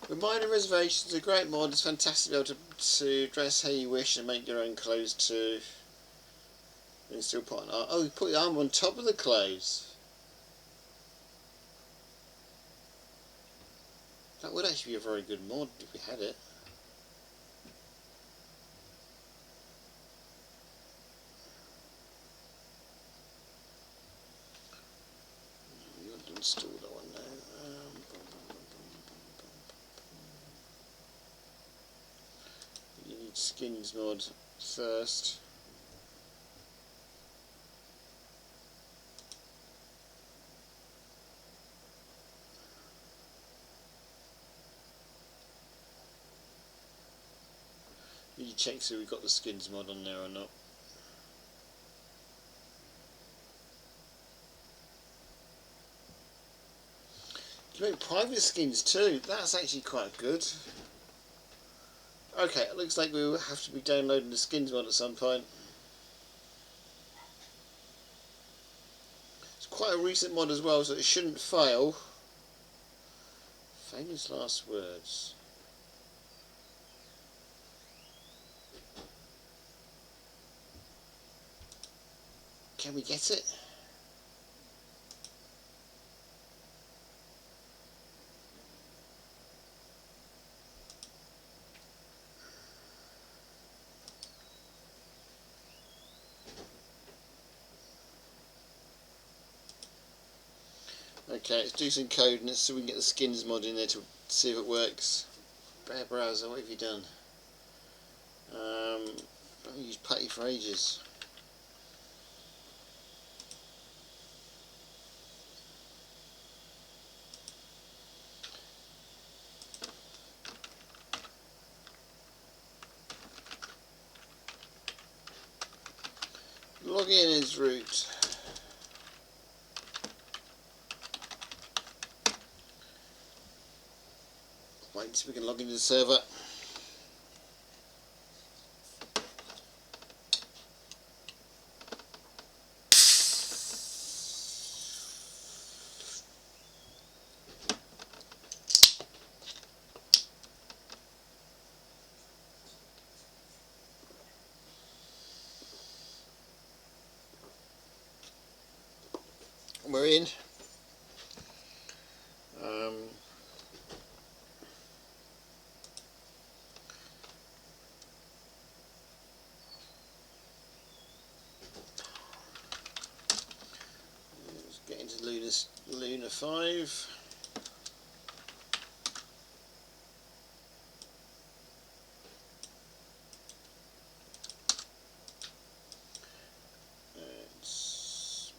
Reminder reservations are a great mod. It's fantastic to be able to dress how you wish and make your own clothes too. And still put an arm. Oh, you put the arm on top of the clothes. That would actually be a very good mod if we had it. You want to install that one now. You need skins mod first. You check see if we've got the skins mod on there or not. You can make private skins too. That's actually quite good. Okay, it looks like we will have to be downloading the skins mod at some point. It's quite a recent mod as well, so it shouldn't fail. Famous last words. Can we get it? Okay, let's do some code and let's see if we can get the skins mod in there to see if it works. Bear browser, what have you done? I've used Putty for ages. Login is root. Wait until we can log into the server. We're in. Let's get into Luna 5.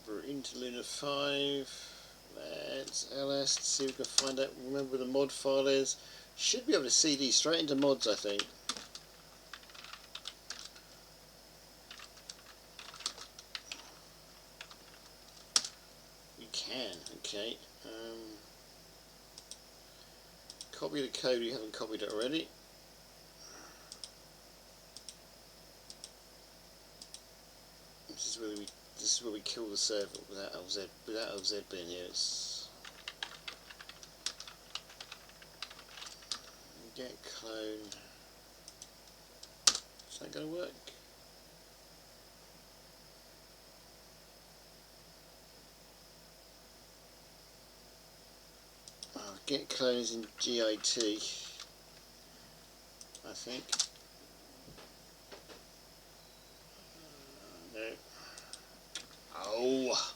We're into Luna 5. Let's ls to see if we can find out, remember where the mod file is. Should be able to CD straight into mods, I think. We can, okay. Copy the code, you haven't copied it already. This is where we kill the server without LZ being here. It's get clone. Is that going to work? Oh, get clone is in GIT, I think. No. Oh.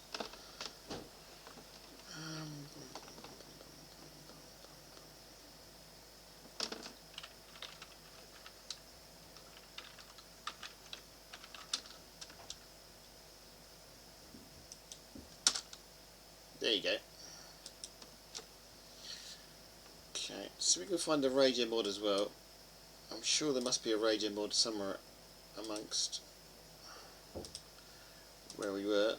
There you go. Okay, so we can find the radio mod as well. I'm sure there must be a radio mod somewhere amongst where we were.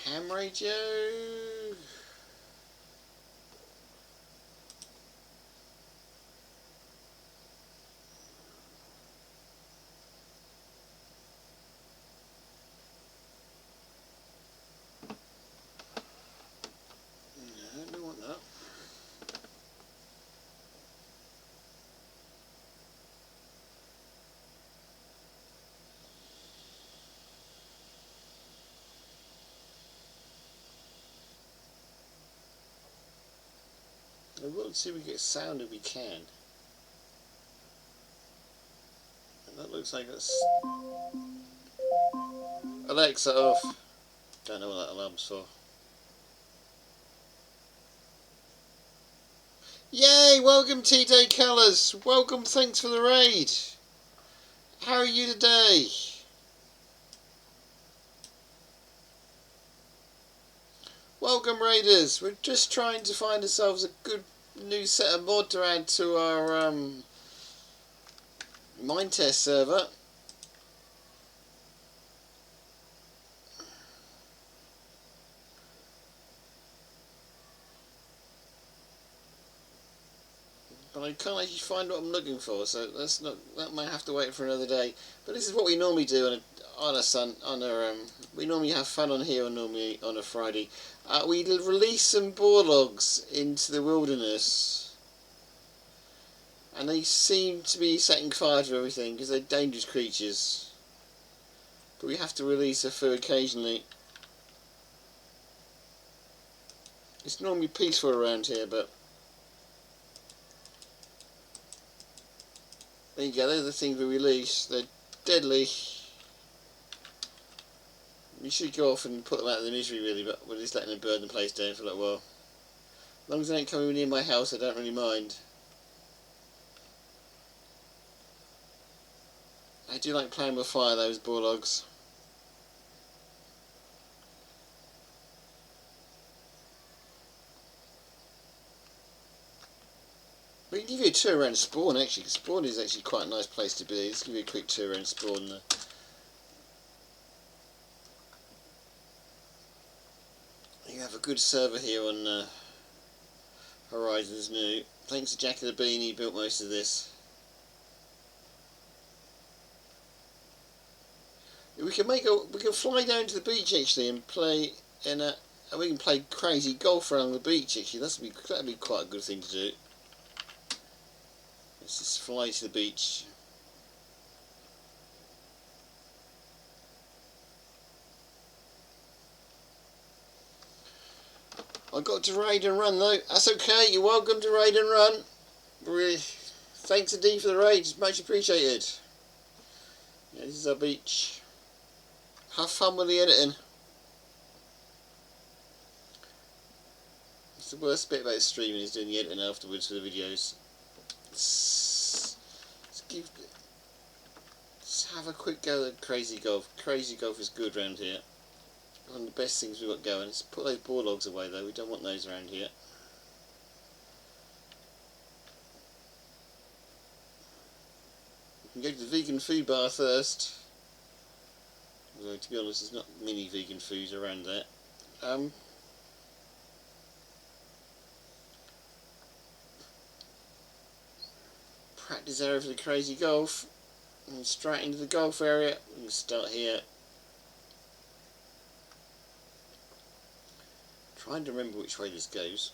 Ham radio. No, I don't want that. I will see if we get sound if we can. And that looks like that's Alexa off. Don't know what that alarm's for. Yay! Welcome T-Day Colours! Welcome, thanks for the raid! How are you today? Welcome Raiders! We're just trying to find ourselves a good new set of mod to add to our Minetest server. But I can't actually find what I'm looking for, so that might have to wait for another day. But this is what we normally do we normally have fun on here normally on a Friday. We release some boar logs into the wilderness, and they seem to be setting fire to everything because they're dangerous creatures. But we have to release a few occasionally. It's normally peaceful around here, but there you go, they're the things we release. They're deadly. We should go off and put them out of the misery really, but we're just letting them burn the place down for a little while. As long as they ain't coming near my house, I don't really mind. I do like playing with fire, those boar logs. We can give you a tour around Spawn actually, because Spawn is actually quite a nice place to be. Let's give you a quick tour around Spawn. You have a good server here on Horizons New. Thanks to Jack of the Bean, he built most of this. We can fly down to the beach actually and play and we can play crazy golf around the beach actually. That'd be quite a good thing to do. Let's just fly to the beach. I got to raid and run though. That's okay. You're welcome to raid and run. Really, thanks indeed for the raid. It's much appreciated. Yeah, this is our beach. Have fun with the editing. It's the worst bit about streaming is doing the editing afterwards for the videos. Let's have a quick go at Crazy Golf. Crazy Golf is good around here. One of the best things we've got going. Let's put those boar logs away though, we don't want those around here. We can go to the vegan food bar first. Although to be honest there's not many vegan foods around there. Practice area for the Crazy Golf. And straight into the golf area. We can start here. Trying to remember which way this goes.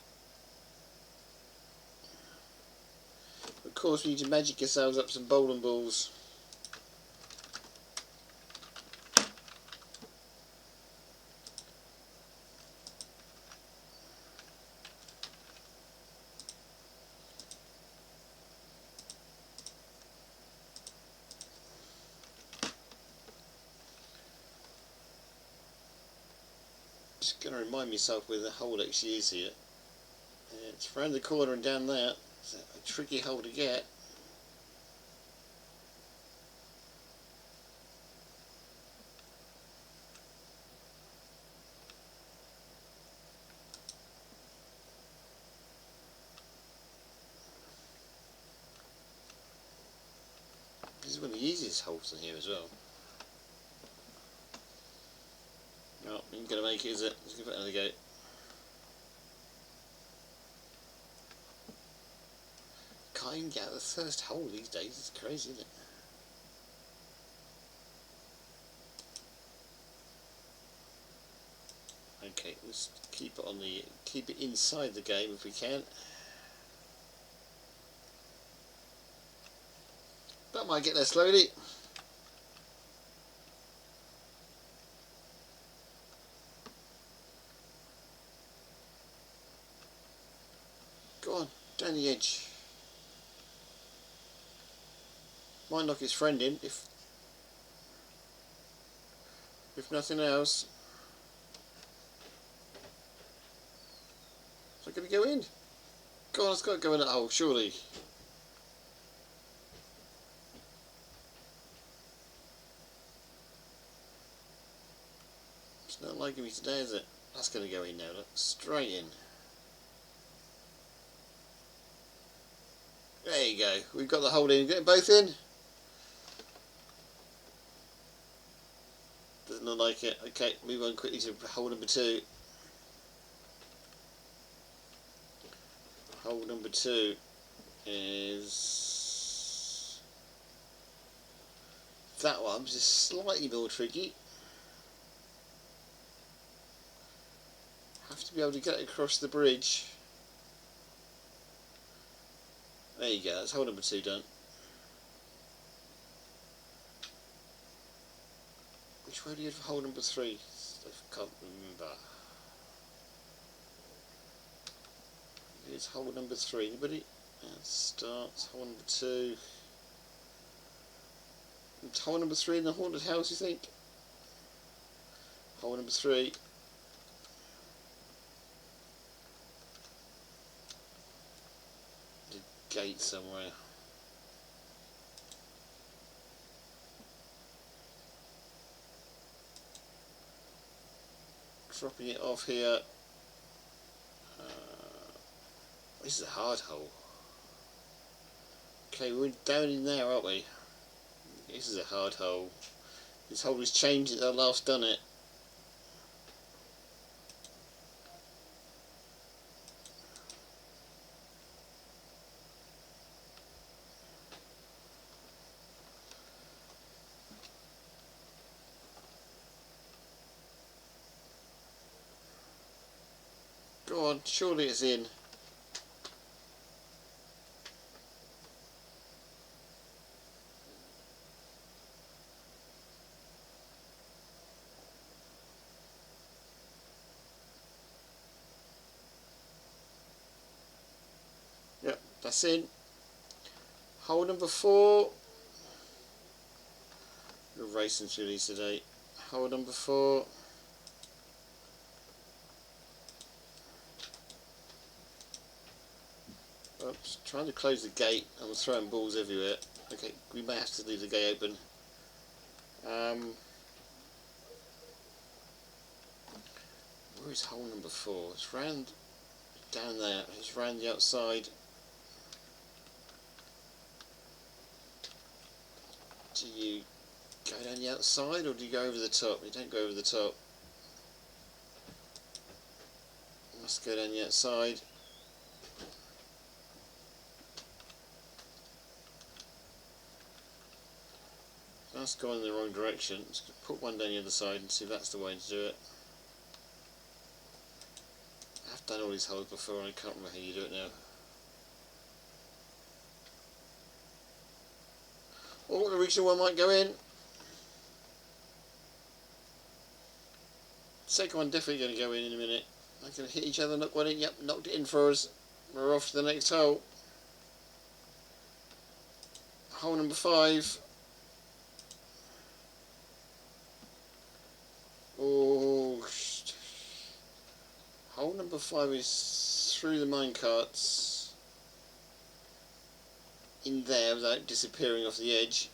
Of course we need to magic ourselves up some bowling balls. Just going to remind myself where the hole actually is here. It's round the corner and down there. It's a tricky hole to get. This is one of the easiest holes in here as well. No, ain't gonna make it, is it? Let's give it another go. Can't even get out the first hole these days. It's crazy, isn't it? Okay, let's keep it inside the game if we can. That might get there slowly. Go on, down the edge. Might knock his friend in if nothing else. Is it going to go in? Go on, it's got to go in that hole, surely. It's not liking me today, is it? That's going to go in now, look. Straight in. There you go. We've got the hole in. Get them both in. Doesn't look like it. Okay, move on quickly to hole number 2. Hole number 2 is that one, which is slightly more tricky. Have to be able to get across the bridge. There you go, that's hole number 2 done. Which way do you have hole number 3? I can't remember. Here's hole number 3. Anybody? Let's start. Hole number 2. It's hole number 3 in the haunted house, you think? Hole number 3. The gate somewhere. Dropping it off here. This is a hard hole. Okay, we're down in there, aren't we? This is a hard hole. This hole has changed since I last done it. Go on, surely it's in. Yep, that's in. Hole number 4. We're racing through these today. Hole number 4. Oops, trying to close the gate. I'm throwing balls everywhere. Okay, we may have to leave the gate open. Where is hole number 4? It's round down there. It's round the outside. Do you go down the outside or do you go over the top? You don't go over the top. You must go down the outside. That's going in the wrong direction. Let's put one down the other side and see if that's the way to do it. I've done all these holes before and I can't remember how you do it now. Oh, the original one might go in. Second one definitely going to go in a minute. I'm going to hit each other, knock one in. Yep, knocked it in for us. We're off to the next hole. Hole number 5. Oh, hole number 5 is through the minecarts in there without disappearing off the edge.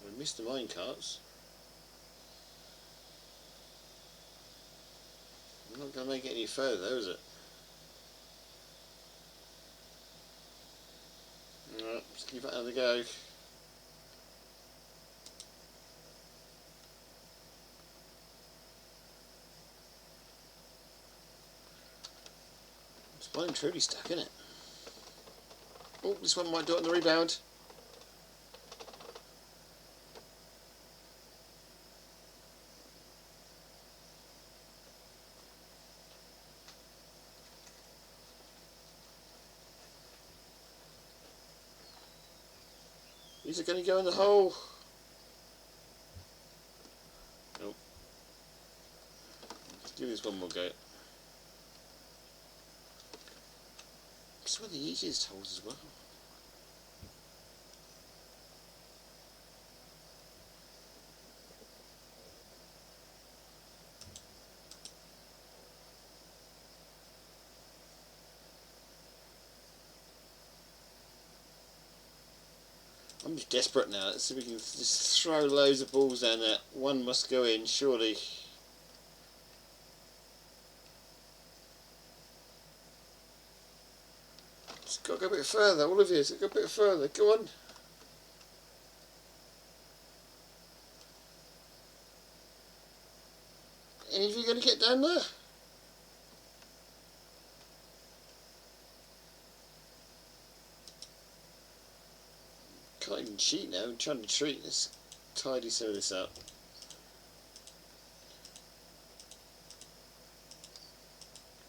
I missed the minecarts. I'm not going to make it any further though, is it? Alright, let's give that another go. It's well and truly stuck, isn't it? Oh, this one might do it on the rebound. Is it going to go in the hole? Nope. Let's give this one more go. It's one of the easiest holes as well. I'm just desperate now. Let's see if we can just throw loads of balls down there. One must go in, surely. got to go a bit further, all of you. Go a bit further. Go on. Any of you going to get down there? Can't even cheat now. I'm trying to treat this. Tidy some of this up.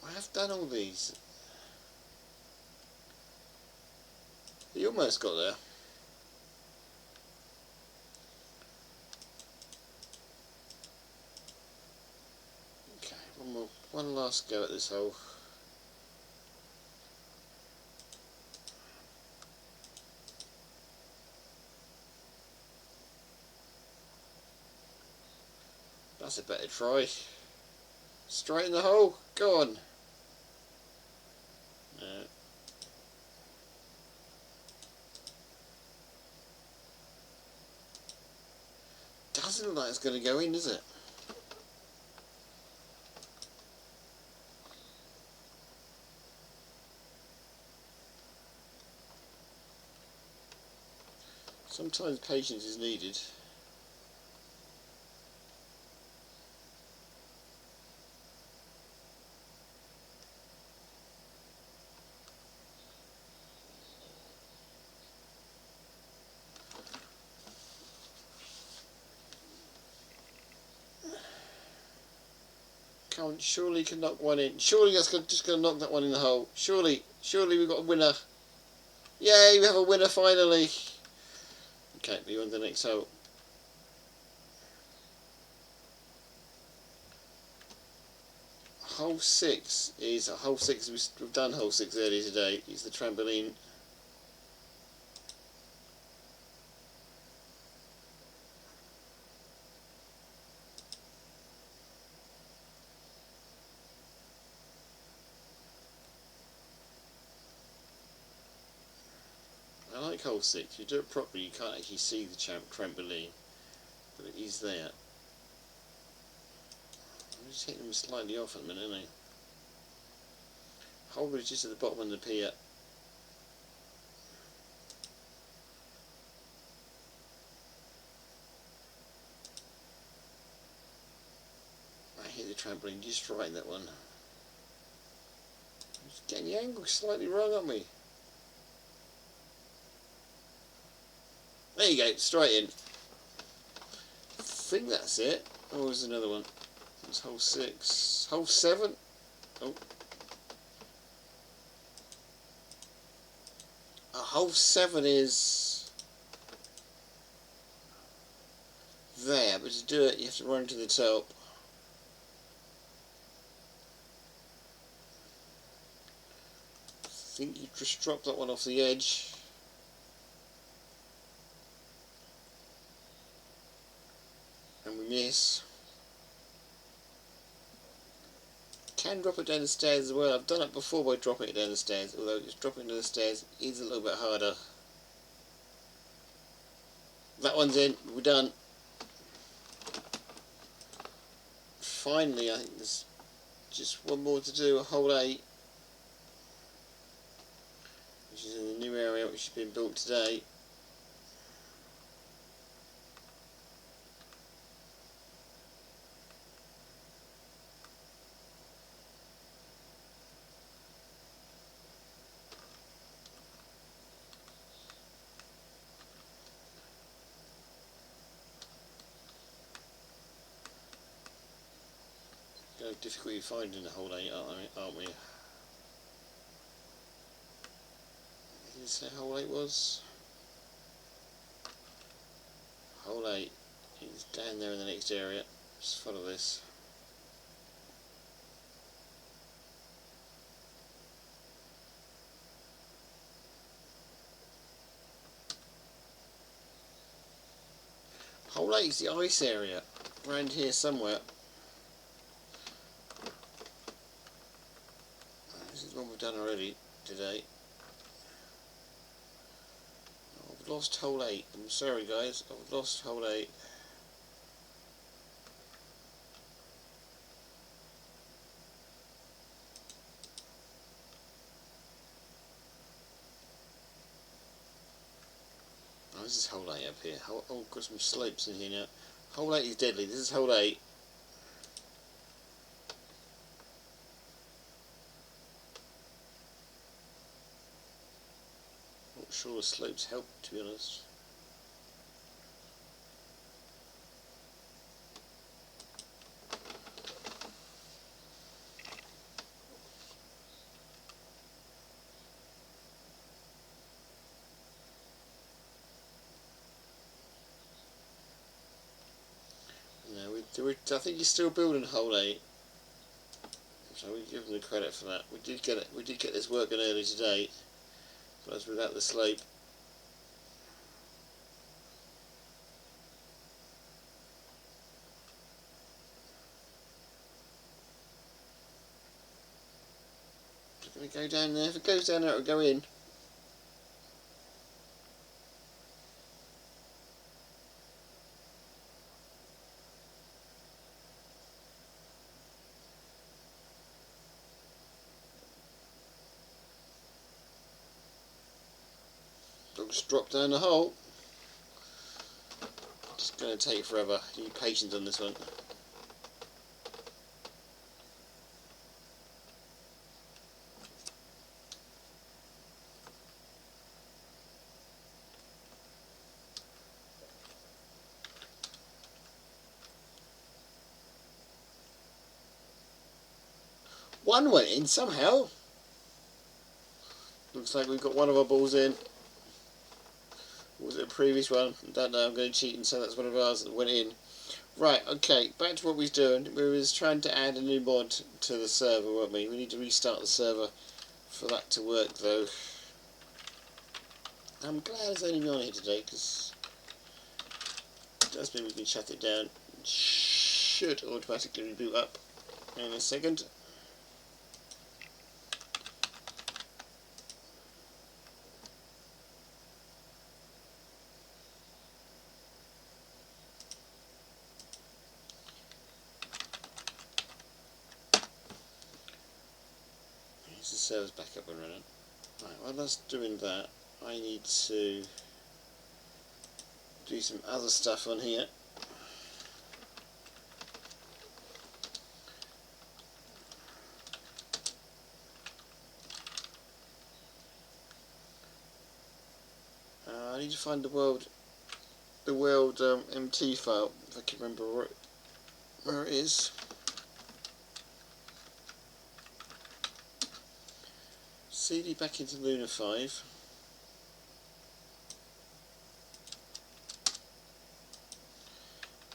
I have done all these. You almost got there. Okay, one last go at this hole. That's a better try. Straight in the hole. Go on. No. Doesn't look like it's going to go in, does it? Sometimes patience is needed. Come on, surely you can knock one in. Surely that's just going to knock that one in the hole. Surely we've got a winner. Yay, we have a winner finally. Okay, we on the next hole. Hole 6 is hole 6. We've done hole 6 earlier today. It's the trampoline. I like hole 6. If you do it properly, you can't actually see the trampoline, but it is there. I'm just hitting them slightly off at the minute, aren't I? Hole is just at the bottom of the pier. I hit the trampoline just right in that one. Just getting the angle slightly wrong, aren't we? There you go, straight in. I think that's it. Oh, there's another one. It's hole 6. Hole 7. Oh. Hole 7 is there, but to do it you have to run to the top. I think you just dropped that one off the edge. And we miss. Can drop it down the stairs as well. I've done it before by dropping it down the stairs, although just dropping it down the stairs is a little bit harder. That one's in, we're done. Finally, I think there's just one more to do, hole 8, which is in the new area which has been built today. No difficulty finding the hole 8, aren't we? Did you say hole 8 was? Hole 8 is down there in the next area. Just follow this. Hole 8 is the ice area, around here somewhere. This is one we've done already today. Oh, I've lost hole 8. I'm sorry guys, I've lost hole 8. this is hole 8 up here. Oh, got some slopes in here now. Hole 8 is deadly. This is hole 8. Not sure the slopes help, to be honest. I think he's still building hole 8, so we give him the credit for that. We did get this working early today, but as without the slope. It's going to go down there. If it goes down there, it'll go in. Just drop down the hole. It's going to take forever. You need patience on this one. One went in somehow. Looks like we've got one of our balls in. Was it a previous one? I don't know, I'm going to cheat and say that's one of ours that went in. Right, okay, back to what we was doing. We was trying to add a new mod to the server, weren't we? We need to restart the server for that to work, though. I'm glad there's only me on here today, because it does mean we can shut it down. It should automatically reboot up in a second. The server's back up and running. Right, while that's doing that, I need to do some other stuff on here. I need to find the world MT file, if I can remember where it is. CD back into Luna 5.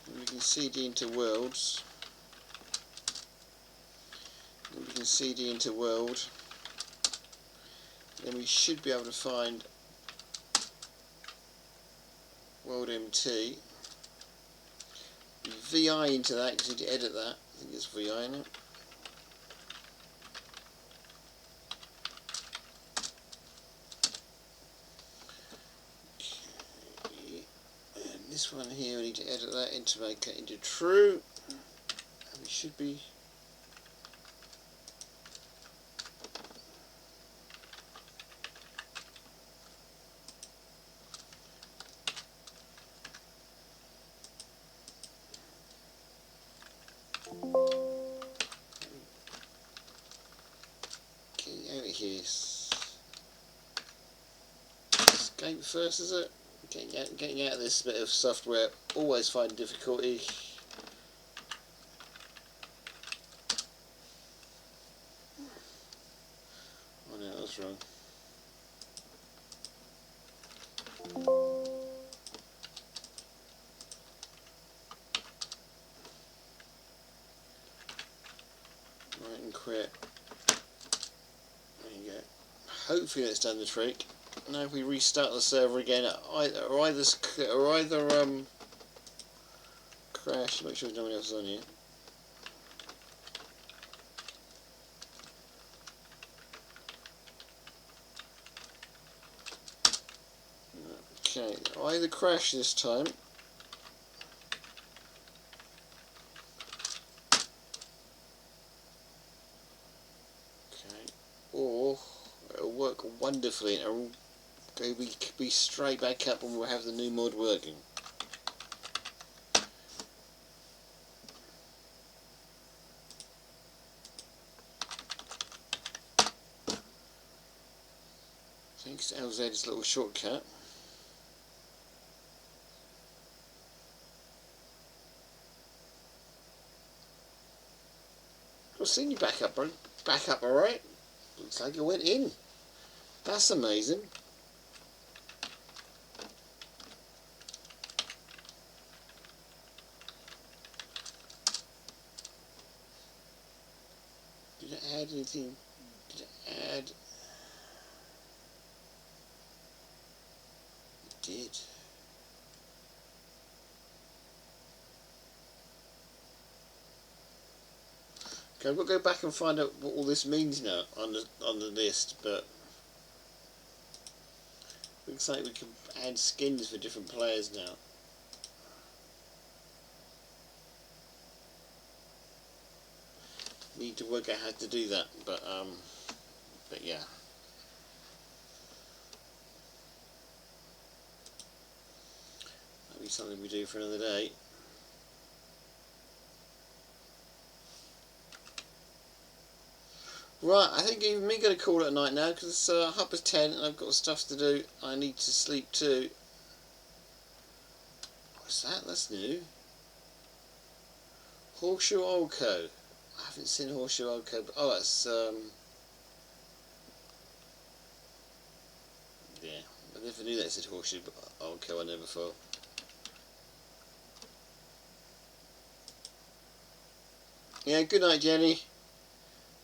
And we can CD into worlds. And we can CD into world. Then we should be able to find world MT. VI into that, because we need to edit that. I think it's VI in it. This one here, we need to edit that into make it into true, and we should be getting out of here. Escape first, is it? Getting out of this bit of software, always find difficulty. Oh no, that's wrong. Right, and quit. There you go. Hopefully that's done the trick. Now if we restart the server again, either crash, make sure no one else is on here. Okay, either crash this time, okay, or it'll work wonderfully and it'll be straight back up when we'll have the new mod working. Thanks to LZ's little shortcut. I've seen you back up, bro. Back up, alright? Looks like you went in. That's amazing. Did it add anything? Did it add? It did. Okay, we'll go back and find out what all this means now on the list, but looks like we can add skins for different players now. Need to work out how to do that, but yeah. That'll be something we do for another day. Right, I think even me going to call it a night now because it's 10:30 and I've got stuff to do. I need to sleep too. What's that? That's new. Horseshoe Old Co. I haven't seen Horseshoe Old Co. Oh, that's yeah. I never knew that said Horseshoe Old Co. I never thought. Yeah. Good night, Jenny.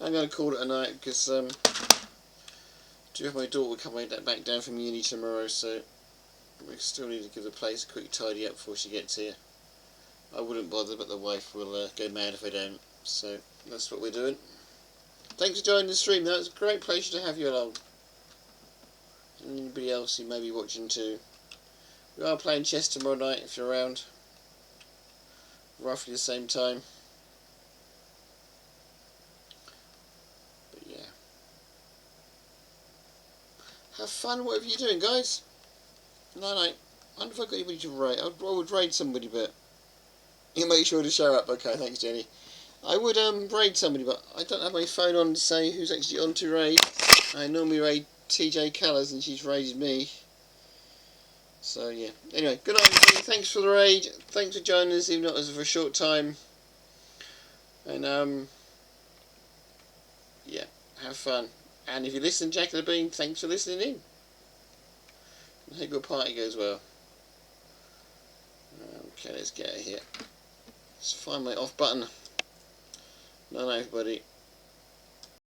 I'm going to call it a night because do have my daughter coming back down from uni tomorrow, so we still need to give the place a quick tidy up before she gets here. I wouldn't bother, but the wife will go mad if I don't. So that's what we're doing. Thanks for joining the stream. That was a great pleasure to have you along. And anybody else who may be watching too. We are playing chess tomorrow night if you're around. Roughly the same time. Have fun, whatever you're doing, guys. Night night. I wonder if I got anybody to raid. I would raid somebody, but you make sure to show up. Okay, thanks, Jenny. I would raid somebody, but I don't have my phone on to say who's actually on to raid. I normally raid TJ Callers, and she's raided me. So yeah. Anyway, good night, everybody. Thanks for the raid. Thanks for joining us, even though it was for a short time. And yeah, have fun. And if you listen, Jack of the Bean, thanks for listening in. I hope your party goes well. Okay, let's get out of here. Let's find my off button. Night, everybody.